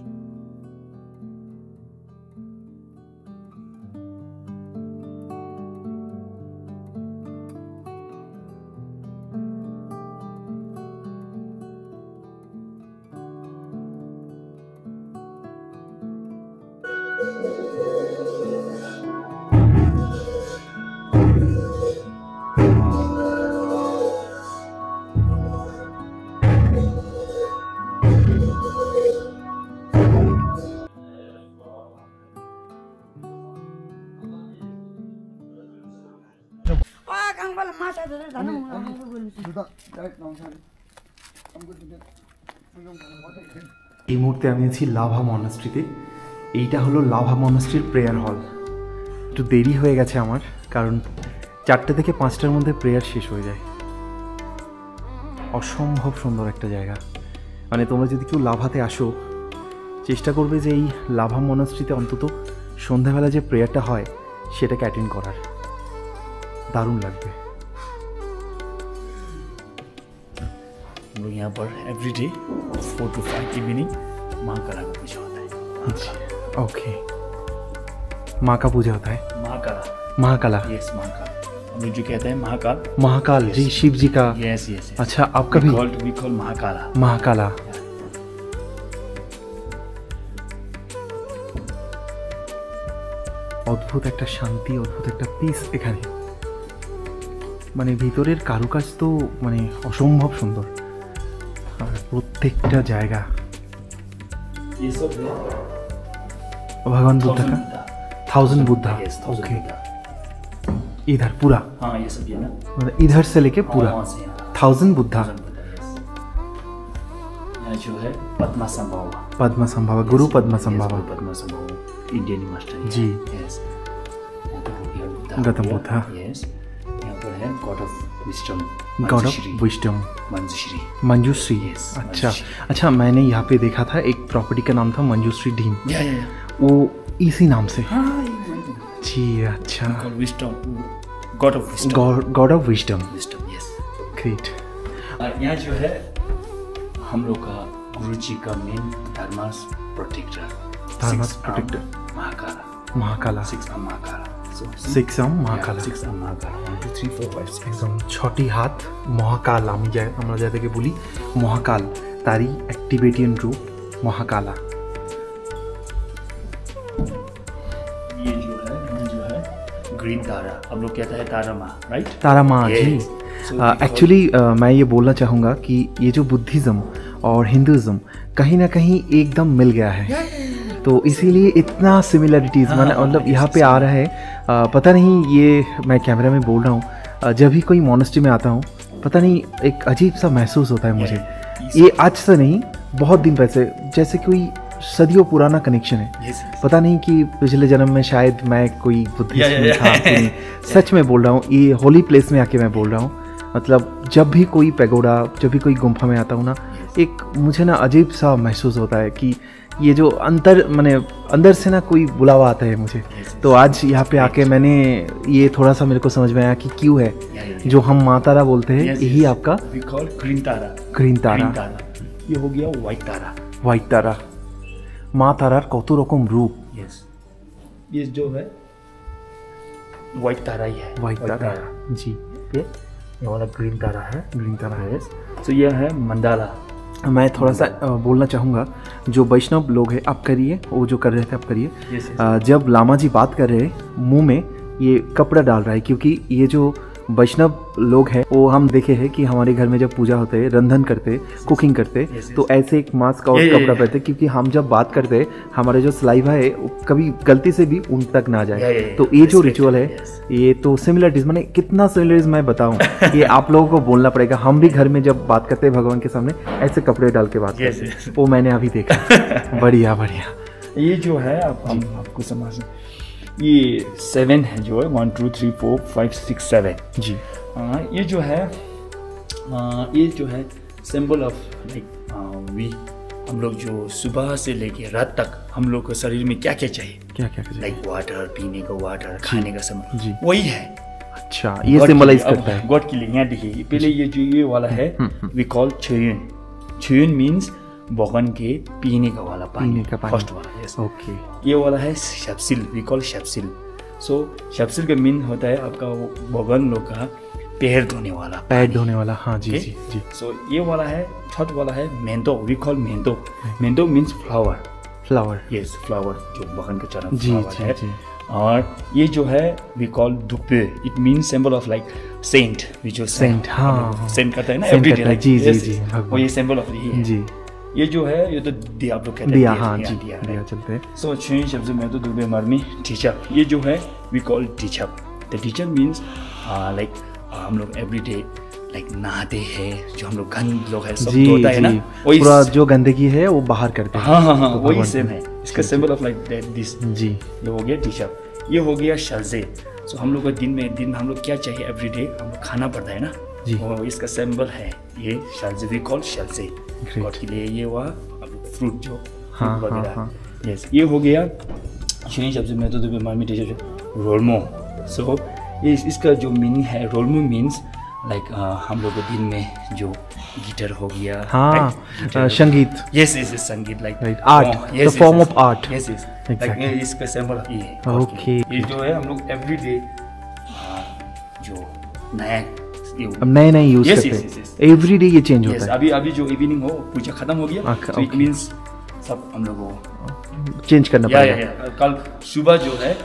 A: এই মুহূর্তে আমি আছি লাভা মনাস্ট্রিতে। এইটা হলো লাভা মনাস্ট্রির প্রেয়ার হল। একটু দেরি হয়ে গেছে আমার, কারণ 4টে থেকে 5টার মধ্যে প্রেয়ার শেষ হয়ে যায়। অসম্ভব সুন্দর একটা জায়গা। মানে তোমরা যদি কেউ লাভাতে আসো, চেষ্টা করবে যে এই লাভা মনাস্ট্রিতে অন্তত সন্ধ্যাবেলা যে প্রেয়ারটা হয় সেটাকে অ্যাটেন্ড করার। দারুণ লাগবে।
E: हम लोग यहाँ पर एवरीडे 4 to 5 इवनिंग महाकाला का पूजा होता है।
A: ओके, माँ का पूजा होता है।
E: महाकाला,
A: महाकाला,
E: यस महाकाल। हम लोग जो कहते हैं महाकाल,
A: महाकाल जी, शिव जी का।
E: Yes yes.
A: अच्छा, आपका भी
E: वी कॉल महाकाला।
A: महाकाला। অদ্ভুত একটা শান্তি, অদ্ভুত একটা পিস এখানে। মানে ভিতরের কারুকাজ তো মানে অসম্ভব সুন্দর, আর প্রত্যেকটা জায়গা।
E: ये सब है
A: भगवान बुद्ध का 1000 बुद्धा।
E: Yes, 1000
A: okay,
E: Buddha.
A: इधर पूरा,
E: हाँ ये सब ये ना,
A: मतलब इधर से लेके पूरा
E: वहाँ से यहाँ
A: 1000 बुद्धा।
E: 1000 बुद्धा, यस। यहाँ जो है पद्मा संभव,
A: पद्मा संभव, गुरु Padma Sambhava
E: Padma Sambhava Indian master
A: ji.
E: Yes.
A: Gautam Buddha.
E: Yes. यहाँ पर है god of wisdom,
A: god of wisdom,
E: Manjushri.
A: Manjushri.
E: Yes,
A: अच्छा
E: मंजूश्री।
A: अच्छा, मैंने यहाँ पे देखा था एक प्रॉपर्टी का नाम था मंजूश्री डीम,
E: या
A: वो इसी नाम से।
E: हाँ,
A: जी अच्छा,
E: wisdom, god of wisdom,
A: god of wisdom.
E: Wisdom, yes.
A: Great.
E: यहाँ जो है हम लोग का गुरु जी का मेन धर्मास प्रोटेक्टर,
A: धर्मास protector।
E: Mahakala,
A: Mahakala,
E: 6 arm Mahakala. So,
A: 6 arm Mahakala.
E: 6 arm Mahakala, 1 2 3 4 5 6।
A: একদম 6টি হাত মহাকাল। আমরা যাদেরকে বলি মহাকাল, তারই এক টিবেটিয়ান রূপ মহাকালা।
E: ये जो है ग्रीन तारा, हम लोग कहते हैं तारा माँ, राइट?
A: तारा माँ
E: Yes.
A: जी।
E: So,
A: एक्चुअली मैं ये बोलना चाहूँगा कि ये जो बुद्धिज़्म और हिंदुज़्म कहीं ना कहीं एकदम मिल गया है, तो इसीलिए इतना सिमिलरिटीज़ मतलब यहाँ पे आ रहा है। पता नहीं, ये मैं कैमरा में बोल रहा हूँ, जब भी कोई मोनेस्ट्री में आता हूँ, पता नहीं एक अजीब सा महसूस होता है मुझे। ये आज से नहीं, बहुत दिन पहले, जैसे कोई सदियों पुराना कनेक्शन है।
E: Yes, yes.
A: पता नहीं कि पिछले जन्म में शायद मैं कोई बुद्धिस्ट में था कि नहीं। सच में बोल रहा हूँ, ये होली प्लेस में आके मैं बोल रहा हूँ। मतलब जब भी कोई पैगोडा, जब भी कोई गुम्फा में आता हूँ ना, एक मुझे ना अजीब सा महसूस होता है कि ये जो अंदर से ना कोई बुलावा आता है मुझे। तो आज यहाँ पे आके मैंने ये थोड़ा सा मेरे को समझ में आया कि क्यों है जो हम माँ तारा बोलते हैं, यही आपका
E: We call green Tara.
A: Green তারা।
E: Green तारा। ये हो गया व्हाइट तारा।
A: হোয়াইট তারা। মা তারার কত রকম রূপ।
E: यस। ये जो है व्हाइट तारा ही है।
A: হোয়াইট তারা जी।
E: ये वाला ग्रीन तारा है।
A: ग्रीन तारा है।
E: यस। तो ये है मंडाला।
A: मैं थोड़ा सा बोलना चाहूँगा, जो वैष्णव लोग हैं आप करिए, वो जो कर रहे थे आप करिए।
E: Yes, yes.
A: जब लामा जी बात कर रहे हैं, मुंह में ये कपड़ा डाल रहा है, क्योंकि ये जो वैष्णव लोग हैं वो हम देखे हैं कि हमारे घर में जब पूजा होते है, रंधन करते, कुकिंग करते,
E: yes,
A: तो ऐसे एक मास्क और
E: yeah,
A: कपड़ा
E: yeah.
A: पहनते, क्योंकि हम जब बात करते हैं हमारे जो सलाइवा है वो कभी गलती से भी उन तक ना जाए।
E: yeah,
A: तो ये जो
E: Respect,
A: रिचुअल है,
E: yes.
A: ये तो सिमिलरिटीज, मैंने कितना सिमिलरिटीज मैं बताऊं, ये आप लोगों को बोलना पड़ेगा। हम भी घर में जब बात करते हैं भगवान के सामने ऐसे कपड़े डाल के बात
E: Yes,
A: करते हैं।
E: yes.
A: वो मैंने अभी देखा। बढ़िया बढ़िया।
E: ये जो है हम आपको समझ, ये 7 है जो है 1 2 3 4 5 6 7।
A: जी।
E: ये जो है सिंबल ऑफ लाइक वी, हम लोग जो सुबह से लेके रात तक हम लोग को शरीर में क्या क्या चाहिए,
A: क्या क्या कर
E: लाइक वाटर, पीने का वाटर, खाने का सामान,
A: जी।
E: वही है।
A: अच्छा, ये सिंबलाइज करता है
E: गॉड के लिए। यहाँ देखिए, पहले ये जो ये वाला है वी कॉल छयुन। छयुन मीन्स भगवान के पीने का वाला पानी,
A: पीने का पानी।
E: फर्स्ट वाला। यस।
A: ओके।
E: ये वाला है शब्सिल, वी कॉल शब्सिल। सो शब्सिल का मीन होता है आपका वो भगवान लोग का पैर धोने वाला,
A: पैर धोने वाला। हाँ जी
E: Okay?
A: जी जी।
E: सो ये वाला है, थर्ड वाला है मेंदो, वी कॉल मेंदो। मेंदो means flower.
A: Flower.
E: Yes, flower जो भगवान का चरण
A: जी
E: फ्लावर
A: जी
E: है।
A: जी।
E: और ये जो है वी कॉल दुपे, it mean symbol of like saint, we जो
A: Saint, हाँ।
E: सेंट करता है ना
A: Saint
E: एवरीडे,
A: करता है, जी, जी, जी, भगवान।
E: वो ये सिंबल ऑफ ये है।
A: जी।
E: ये जो है ये तो दिया आप लोग कहते हैं,
A: दिया। हाँ जी,
E: दिया
A: दिया चलते हैं।
E: सो छः शब्द में तो दुबे मरनी टीचर। ये जो है we call teacher. The teacher means like हम लोग एवरीडे लाइक नहाते हैं, जो हम लोग गंद लोग है सब
A: जी
E: धोता है ना,
A: जी।
E: वही
A: पूरा जो गंदगी है वो बाहर करते हैं।
E: हाँ हाँ हाँ
A: तो
E: वही
A: भगवान
E: सेम
A: को-
E: है। इसका सिंबल ऑफ लाइक दिस,
A: जी।
E: ये हो गया टीचर। ये हो गया शलजे। सो हम लोग को दिन में हम लोग क्या चाहिए एवरीडे, हम लोग खाना पड़ता है ना
A: जी।
E: और इसका सिंबल है ये शलजे, वी कॉल शलजे।
A: Great.
E: गॉड के लिए ये हुआ अब फ्रूट जो
A: हाँ,
E: fruit वगैरह।
A: हाँ,
E: यस, ये हो गया शनि शब्द में तो बीमार में टीचर रोलमो। सो ये इसका जो मीनिंग है रोलमो मीन्स लाइक हम लोग को दिन में जो गिटार हो गया,
A: हाँ, संगीत।
E: यस यस संगीत like
A: Right, art, the form of art.
E: Yes yes
A: Exactly.
E: Like इसका सिंबल ये है।
A: Okay.
E: ये जो है हम लोग एवरीडे जो नया
A: अब नए नए यूज
E: Yes,
A: करते
E: yes, yes, yes.
A: हैं, एवरी डे ये चेंज
E: यस
A: होता है।
E: अभी जो इवनिंग हो पूजा खत्म हो गया
A: Okay,
E: तो इट
A: okay.
E: मींस सब हम लोग को
A: चेंज करना
E: या
A: पड़ेगा।
E: कल सुबह जो है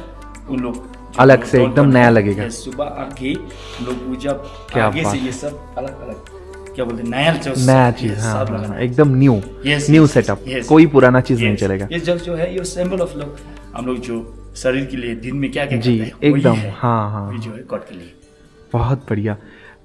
E: उन लोग जो
A: अलग से
E: रोल
A: एकदम
E: करते
A: नया
E: हैं,
A: लगेगा।
E: yes, सुबह आके हम लोग पूजा
A: क्या
E: आगे से
A: बात
E: ये सब अलग अलग क्या बोलते हैं नया जो
A: नया
E: सब-
A: चीज,
E: yes,
A: हाँ,
E: सब
A: हाँ,
E: लगाना
A: हाँ,
E: है।
A: एकदम new
E: Yes,
A: new
E: yes,
A: setup,
E: yes.
A: कोई पुराना चीज नहीं
E: Yes.
A: चलेगा।
E: ये जो है ये सिंबल ऑफ लोग हम लोग जो शरीर के लिए दिन में क्या क्या
A: जी,
E: करते हैं वही
A: एकदम,
E: है।
A: हाँ, हाँ।
E: ये जो है गॉड के लिए।
A: बहुत बढ़िया,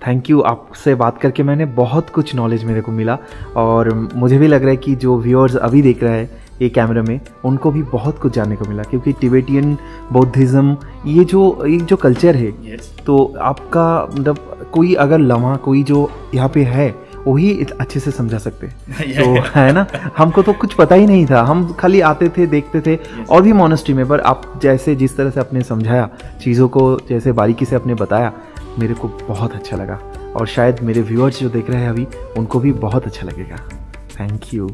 A: थैंक यू। आपसे बात करके मैंने बहुत कुछ नॉलेज मेरे को मिला और मुझे भी लग रहा है कि जो व्यूअर्स अभी देख रहे हैं ये कैमरा में उनको भी बहुत कुछ जानने को मिला, क्योंकि टिबेटियन बौद्धिज़्म ये जो कल्चर है
E: यस
A: तो आपका मतलब कोई अगर लम्हा कोई जो यहाँ पे है वही अच्छे से समझा सकते हैं। तो है ना, हमको तो कुछ पता ही नहीं था, हम खाली आते थे देखते थे और भी मोनेस्ट्री में, पर आप जैसे जिस तरह से आपने समझाया चीज़ों को, जैसे बारीकी से आपने बताया, मेरे को बहुत अच्छा लगा और शायद मेरे व्यूअर्स जो देख रहे हैं अभी उनको भी बहुत अच्छा लगेगा। थैंक यू,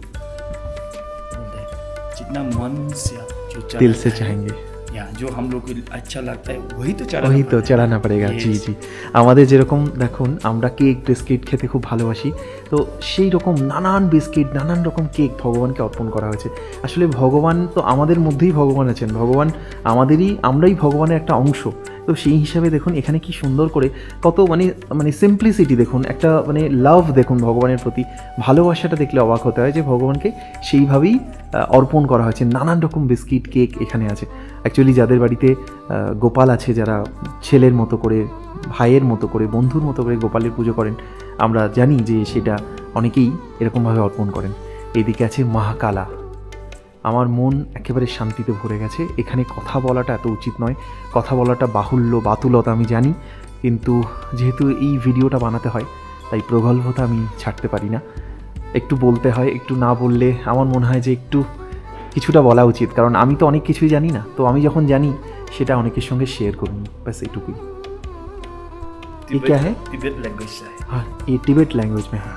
E: जितना मन से आप जो
A: दिल से
E: चढ़ाता है,
A: चाहेंगे
E: या जो हम लोग को अच्छा लगता है वही तो चढ़ाना
A: वही तो
E: पड़ता है।
A: চড়ানো পড়েগা। জি
E: Yes.
A: জি, আমাদের যেরকম দেখুন আমরা কেক বিস্কিট খেতে খুব ভালোবাসি, তো সেই রকম নানান বিস্কিট নানান রকম কেক ভগবানকে অর্পণ করা হয়েছে। আসলে ভগবান তো আমাদের মধ্যেই ভগবান আছেন, ভগবান আমরাই ভগবানের একটা অংশ। তো সেই হিসাবে দেখুন এখানে কি সুন্দর করে কত মানে সিম্পলিসিটি দেখুন, একটা লাভ দেখুন ভগবানের প্রতি, ভালোবাসাটা দেখলে অবাক হতে হয় যে ভগবানকে সেইভাবেই অর্পণ করা হয়েছে। নানান রকম বিস্কিট কেক এখানে আছে। অ্যাকচুয়ালি যাদের বাড়িতে গোপাল আছে, যারা ছেলের মতো করে, ভাইয়ের মতো করে, বন্ধুর মতো করে গোপালের পুজো করেন, আমরা জানি যে সেটা অনেকেই এরকমভাবে অর্পণ করেন। এইদিকে আছে মহাকালা। আমার মন একেবারে শান্তিতে ভরে গেছে। এখানে কথা বলাটা এত উচিত নয়, কথা বলাটা বাতুলতা আমি জানি, কিন্তু যেহেতু এই ভিডিওটা বানাতে হয় তাই প্রগল্ভতা আমি ছাড়তে পারি না, একটু বলতে হয়। একটু না বললে আমার মনে হয় যে একটু কিছুটা বলা উচিত, কারণ আমি তো অনেক কিছুই জানি না, তো আমি যখন জানি সেটা অনেকের সঙ্গে শেয়ার করুন, ব্যাস এইটুকুই। ये क्या है?
E: तिब्बत लैंग्वेज से है।
A: हाँ, ये टिबेट लैंग्वेज में है,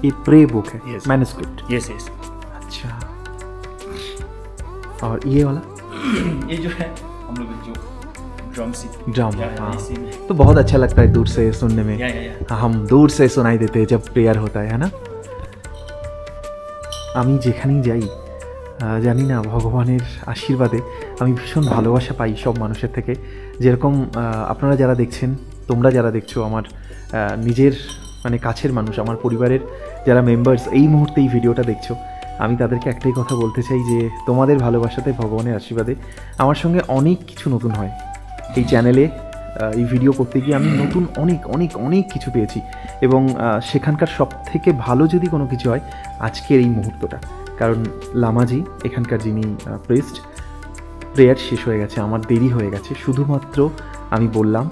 A: ये प्रे बुक है,
E: Yes.
A: मैन्युस्क्रिप्ट।
E: यस यस
A: अच्छा, और ये वाला
E: ये जो है हम लोग जो ड्रम सी
A: ड्रम,
E: या
A: हाँ,
E: इसी में
A: तो बहुत अच्छा लगता है दूर से सुनने में।
E: या
A: हाँ, हम दूर से सुनाई देते हैं जब प्रेयर होता है ना। আমি যেখানেই যাই জানি না ভগবানের আশীর্বাদে আমি ভীষণ ভালোবাসা পাই সব মানুষের থেকে। যেরকম আপনারা যারা দেখছেন, তোমরা যারা দেখছো, আমার নিজের কাছের মানুষ, আমার পরিবারের যারা মেম্বার্স এই মুহূর্তে এই ভিডিওটা দেখছো, আমি তাদেরকে একটাই কথা বলতে চাই যে তোমাদের ভালোবাসাতে, ভগবানের আশীর্বাদে আমার সঙ্গে অনেক কিছু নতুন হয়। এই চ্যানেলে এই ভিডিও করতে গিয়ে আমি নতুন অনেক অনেক অনেক কিছু পেয়েছি, এবং সেখানকার সব থেকে ভালো যদি কোনো কিছু হয় আজকের এই মুহূর্তটা, কারণ লামাজি এখানকার যিনি প্রিস্ট, প্রেয়ার শেষ হয়ে গেছে, আমার দেরি হয়ে গেছে, শুধুমাত্র আমি বললাম,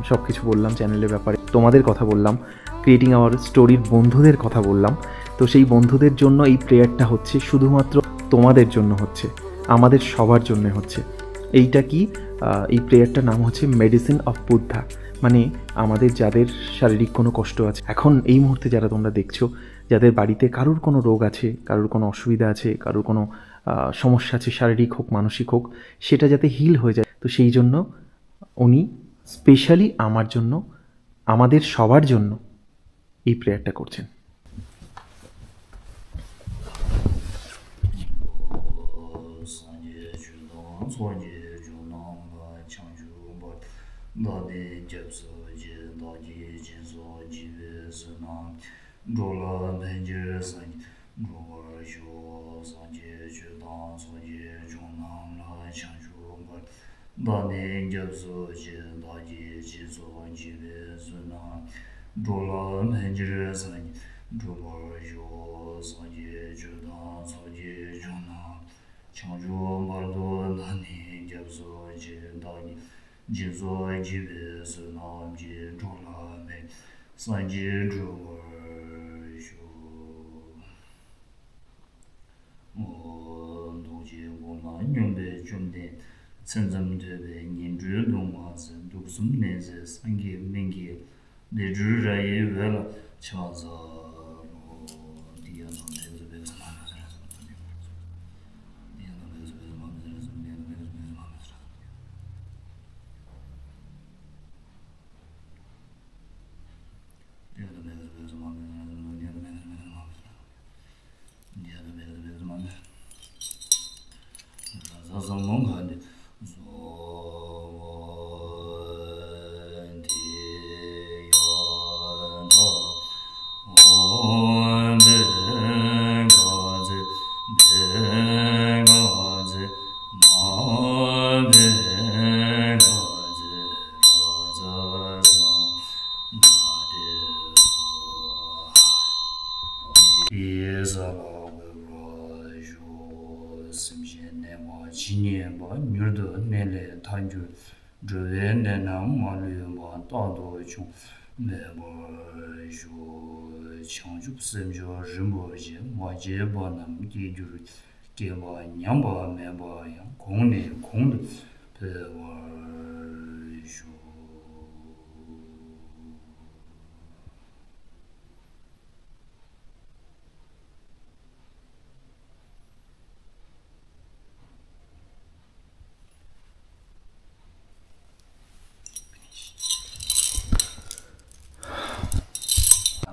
A: সব কিছু বললাম চ্যানেলের ব্যাপারে, তোমাদের কথা বললাম, ক্রিয়েটিং আওয়ার স্টোরির বন্ধুদের কথা বললাম। তো সেই বন্ধুদের জন্য এই প্রেয়ারটা হচ্ছে, শুধুমাত্র তোমাদের জন্য হচ্ছে, আমাদের সবার জন্য হচ্ছে। এইটা কি, এই প্রেয়ারটার নাম হচ্ছে মেডিসিন অফ বুদ্ধা, মানে আমাদের যাদের শারীরিক কোনো কষ্ট আছে, এখন এই মুহূর্তে যারা তোমরা দেখছো, যাদের বাড়িতে কারোর কোনো রোগ আছে, কারোর কোনো অসুবিধা আছে, কারোর কোনো সমস্যা আছে, শারীরিক হোক মানসিক হোক, সেটা যাতে হিল হয়ে যায়, তো সেই জন্য উনি স্পেশালি আমার জন্য, আমাদের সবার জন্য এই প্রেয়ারটা করছেন।
E: 창조 말도 나니 잡소 제다니 제소 지베스 남지 졸라메 산지 주어쇼 노지 고난 용대 좀대 선점되베 년주 동화선 독숨내제 상계 맹계 내주라에 vel 차자 디아노 데즈베스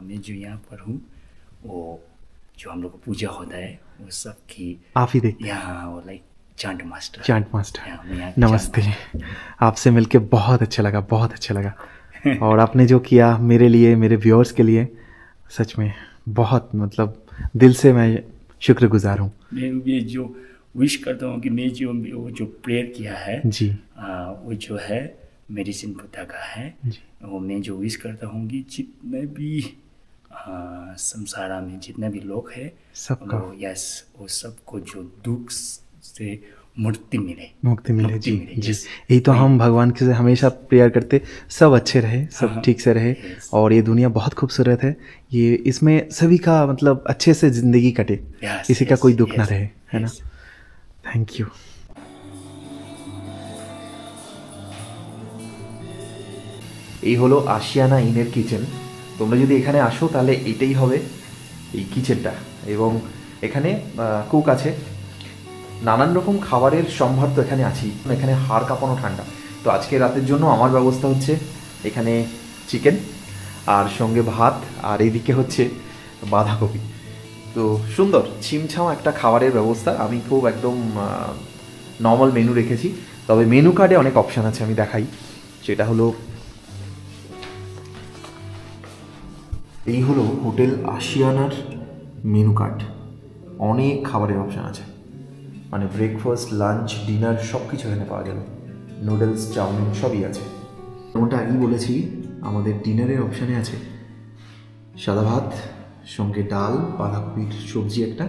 E: मैं जो यहाँ पर हूँ वो जो हम लोग को पूजा होता है वो सब की
A: आप ही देखते
E: यहाँ वो like chant master
A: chant master. नमस्ते जी, आपसे मिलके बहुत अच्छा लगा, बहुत अच्छा लगा। और आपने जो किया मेरे लिए, मेरे व्यूअर्स के लिए, सच में बहुत मतलब दिल से मैं शुक्रगुजार हूँ।
E: मैं ये जो विश करता हूँ कि मैं जो प्रेयर किया है
A: जी,
E: वो जो है मेडिसिन बुद्धा का है
A: जी।
E: वो मैं जो विश करता हूँ कि जितने भी संसार में जितने भी लोग हैं
A: सबका
E: वो सबको जो दुख से मुक्ति मिले
A: जी जी। यही तो हम भगवान से हमेशा प्रेयर करते, सब अच्छे रहे, सब ठीक से रहे। और ये दुनिया बहुत खूबसूरत है, ये इसमें सभी का मतलब अच्छे से जिंदगी कटे, किसी का कोई दुख ना रहे, है ना। Thank you. এই হলো আশিয়ানা ইনের কিচেন। তোমরা যদি এখানে আসো তাহলে এটাই হবে এই কিচেনটা, এবং এখানে কুক আছে, নানান রকম খাবারের সম্ভার তো এখানে আছেই। এখানে হাড় কাঁপানো ঠান্ডা। তো আজকে রাতের জন্য আমার ব্যবস্থা হচ্ছে এখানে চিকেন আর সঙ্গে ভাত, আর এইদিকে হচ্ছে বাঁধাকপি। তো সুন্দর ছিমছাম একটা খাবারের ব্যবস্থা। আমি খুব একদম নর্মাল মেনু রেখেছি, তবে মেনু কার্ডে অনেক অপশান আছে, আমি দেখাই। সেটা হলো এই হলো হোটেল আশিয়ানার মেনু কার্ড। অনেক খাবারের অপশান আছে, মানে ব্রেকফাস্ট, লাঞ্চ, ডিনার সব কিছু এখানে পাওয়া যাবে। নুডলস, চাউমিন সবই আছে। যেমনটা আগেই বলেছি, আমাদের ডিনারের অপশানে আছে সাদা ভাত, সঙ্গে ডাল, বাঁধাকপির সবজি একটা,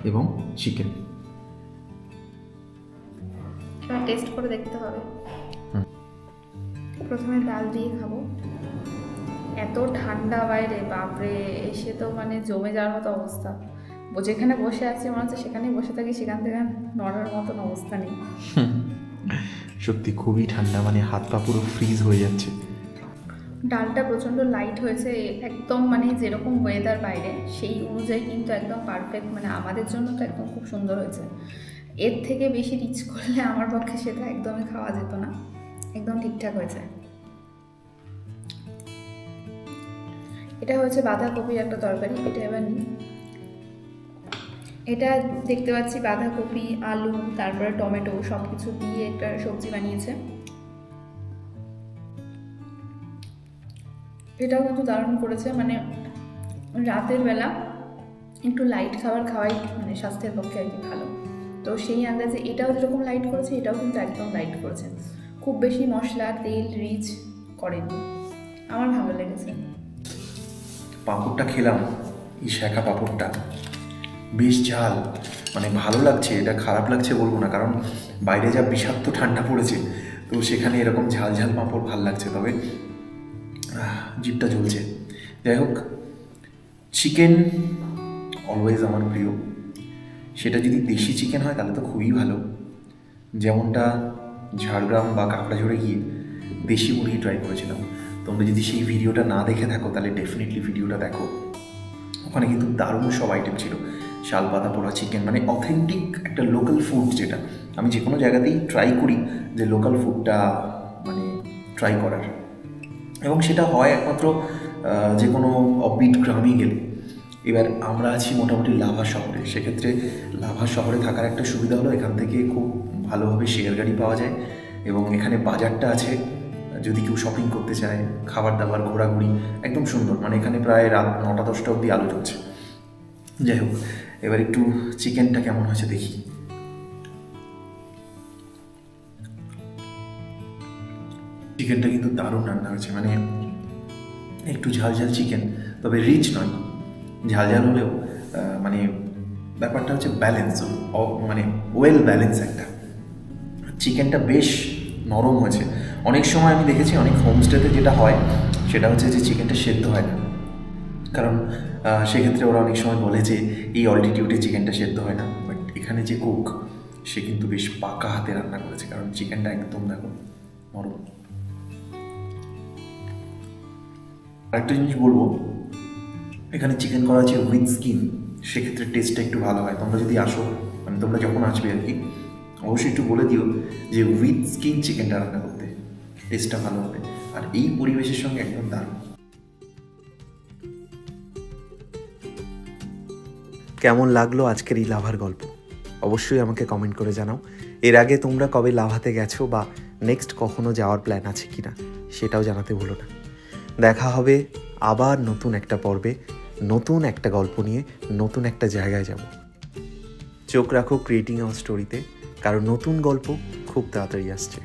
A: এবং চিকেন।
F: টেস্ট করে দেখতে হবে। প্রথমে ডাল দিয়ে খাবো। এত ঠান্ডা বাইরে, বাপরে, এসে তো মানে জমে যাওয়ার মতো অবস্থা। যেখানে বসে আছি মনে হচ্ছে সেখানেই বসে থাকি, সেখান থেকে নড়ার মতন অবস্থা নেই।
A: সত্যি খুবই ঠান্ডা, মানে হাত পা পুরো ফ্রিজ হয়ে যাচ্ছে।
F: ডালটা প্রচণ্ড লাইট হয়েছে, একদম মানে যেরকম ওয়েদার বাইরে সেই অনুযায়ী কিন্তু একদম পারফেক্ট, মানে আমাদের জন্য তো একদম খুব সুন্দর হয়েছে। এর থেকে বেশি রিচ করলে আমার পক্ষে সেটা একদমই খাওয়া যেত না, একদম ঠিকঠাক হয়েছে। এটা হচ্ছে বাঁধাকপির একটা তরকারি, এটা এবার নিই। এটা দেখতে পাচ্ছি বাঁধাকপি, আলু, তারপরে টমেটো সব কিছু দিয়ে একটা সবজি বানিয়েছে। এটাও কিন্তু দারুণ করেছে, মানে রাতের বেলা একটু লাইট খাবার খাওয়াই মানে স্বাস্থ্যের পক্ষে আর কি ভালো। তো সেই আন্দাজে এটাও যেরকম লাইট করেছে, এটাও কিন্তু একদম লাইট করেছে, খুব বেশি মশলা তেল রিচ করেনি, আমার ভালো লেগেছে।
A: পাঁপড়টা খেলাম, এই শাঁখা পাঁপড়টা বেশ ঝাল, মানে ভালো লাগছে, এটা খারাপ লাগছে বলবো না, কারণ বাইরে যা বিষাক্ত ঠান্ডা পড়েছে, তো সেখানে এরকম ঝাল ঝাল পাঁপড় ভাল লাগছে। তবে জিভটা জ্বলছে। যাই হোক, চিকেন অলওয়েজ আমার প্রিয়। সেটা যদি দেশি চিকেন হয় তাহলে তো খুবই ভালো। যেমনটা ঝাড়গ্রাম বা কাঁকড়াঝোড়ে গিয়ে দেশি মুরগি ট্রাই করেছিলাম। তোমরা যদি সেই ভিডিওটা না দেখে থাকো তাহলে ডেফিনেটলি ভিডিওটা দেখো। ওখানে কিন্তু দারুণ সব আইটেম ছিল, শালপাতা পোড়া চিকেন, মানে অথেন্টিক একটা লোকাল ফুড, যেটা আমি যে কোনো জায়গাতেই ট্রাই করি যে লোকাল ফুডটা মানে ট্রাই করার, এবং সেটা হয় একমাত্র যে কোনো অফবিট গ্রামে গেলে। এবার আমরা আছি মোটামুটি লাভা শহরে, সেক্ষেত্রে লাভা শহরে থাকার একটা সুবিধা হলো এখান থেকে খুব ভালোভাবে শেয়ার গাড়ি পাওয়া যায়, এবং এখানে বাজারটা আছে, যদি কেউ শপিং করতে চায়, খাবার দাবার, ঘোরাঘুরি একদম সুন্দর। মানে এখানে প্রায় রাত 9টা-10টা অবধি আলো চলছে। যাই হোক, এবার একটু চিকেনটা কেমন হয়েছে দেখি। চিকেনটা কিন্তু দারুণ রান্না হয়েছে, মানে একটু ঝাল ঝাল চিকেন, তবে রিচ নয়, ঝাল ঝাল হলেও মানে ব্যাপারটা হচ্ছে ব্যালেন্স, মানে ওয়েল ব্যালেন্স একটা। চিকেনটা বেশ নরম হয়েছে। অনেক সময় আমি দেখেছি অনেক হোমস্টেতে যেটা হয় সেটা হচ্ছে যে চিকেনটা সেদ্ধ হয় না, কারণ সেক্ষেত্রে ওরা অনেক সময় বলে যে এই অল্টিটিউডে চিকেনটা সেদ্ধ হয় না। বাট এখানে যে কুক, সে কিন্তু বেশ পাকা হাতে রান্না করেছে, কারণ চিকেনটা একদম দেখো নরম। আরেকটা জিনিস বলবো, এখানে চিকেন করা আছে উইথ স্কিন, সেক্ষেত্রে টেস্টটা একটু ভালো হয়। তোমরা যদি আসো, মানে তোমরা যখন আসবে আর কি, অবশ্যই একটু বলে দিও যে উইথ স্কিন চিকেনটা রান্না করতে, টেস্টটা ভালো হবে। আর এই পরিবেশের সঙ্গে একদম দারুণ।
D: কেমন লাগলো আজকের এই লাভার গল্প অবশ্যই আমাকে কমেন্ট করে জানাও। এর আগে তোমরা কবে লাভাতে গেছো বা নেক্সট কখনো যাওয়ার প্ল্যান আছে কিনা সেটাও জানাতে ভুলো না। দেখা হবে আবার নতুন একটা পর্বে, নতুন একটা গল্প নিয়ে, নতুন একটা জায়গায় যাব। চোখ রাখো ক্রিয়েটিং আওয়ার স্টোরিতে, কারণ নতুন গল্প খুব তাড়াতাড়ি আসছে।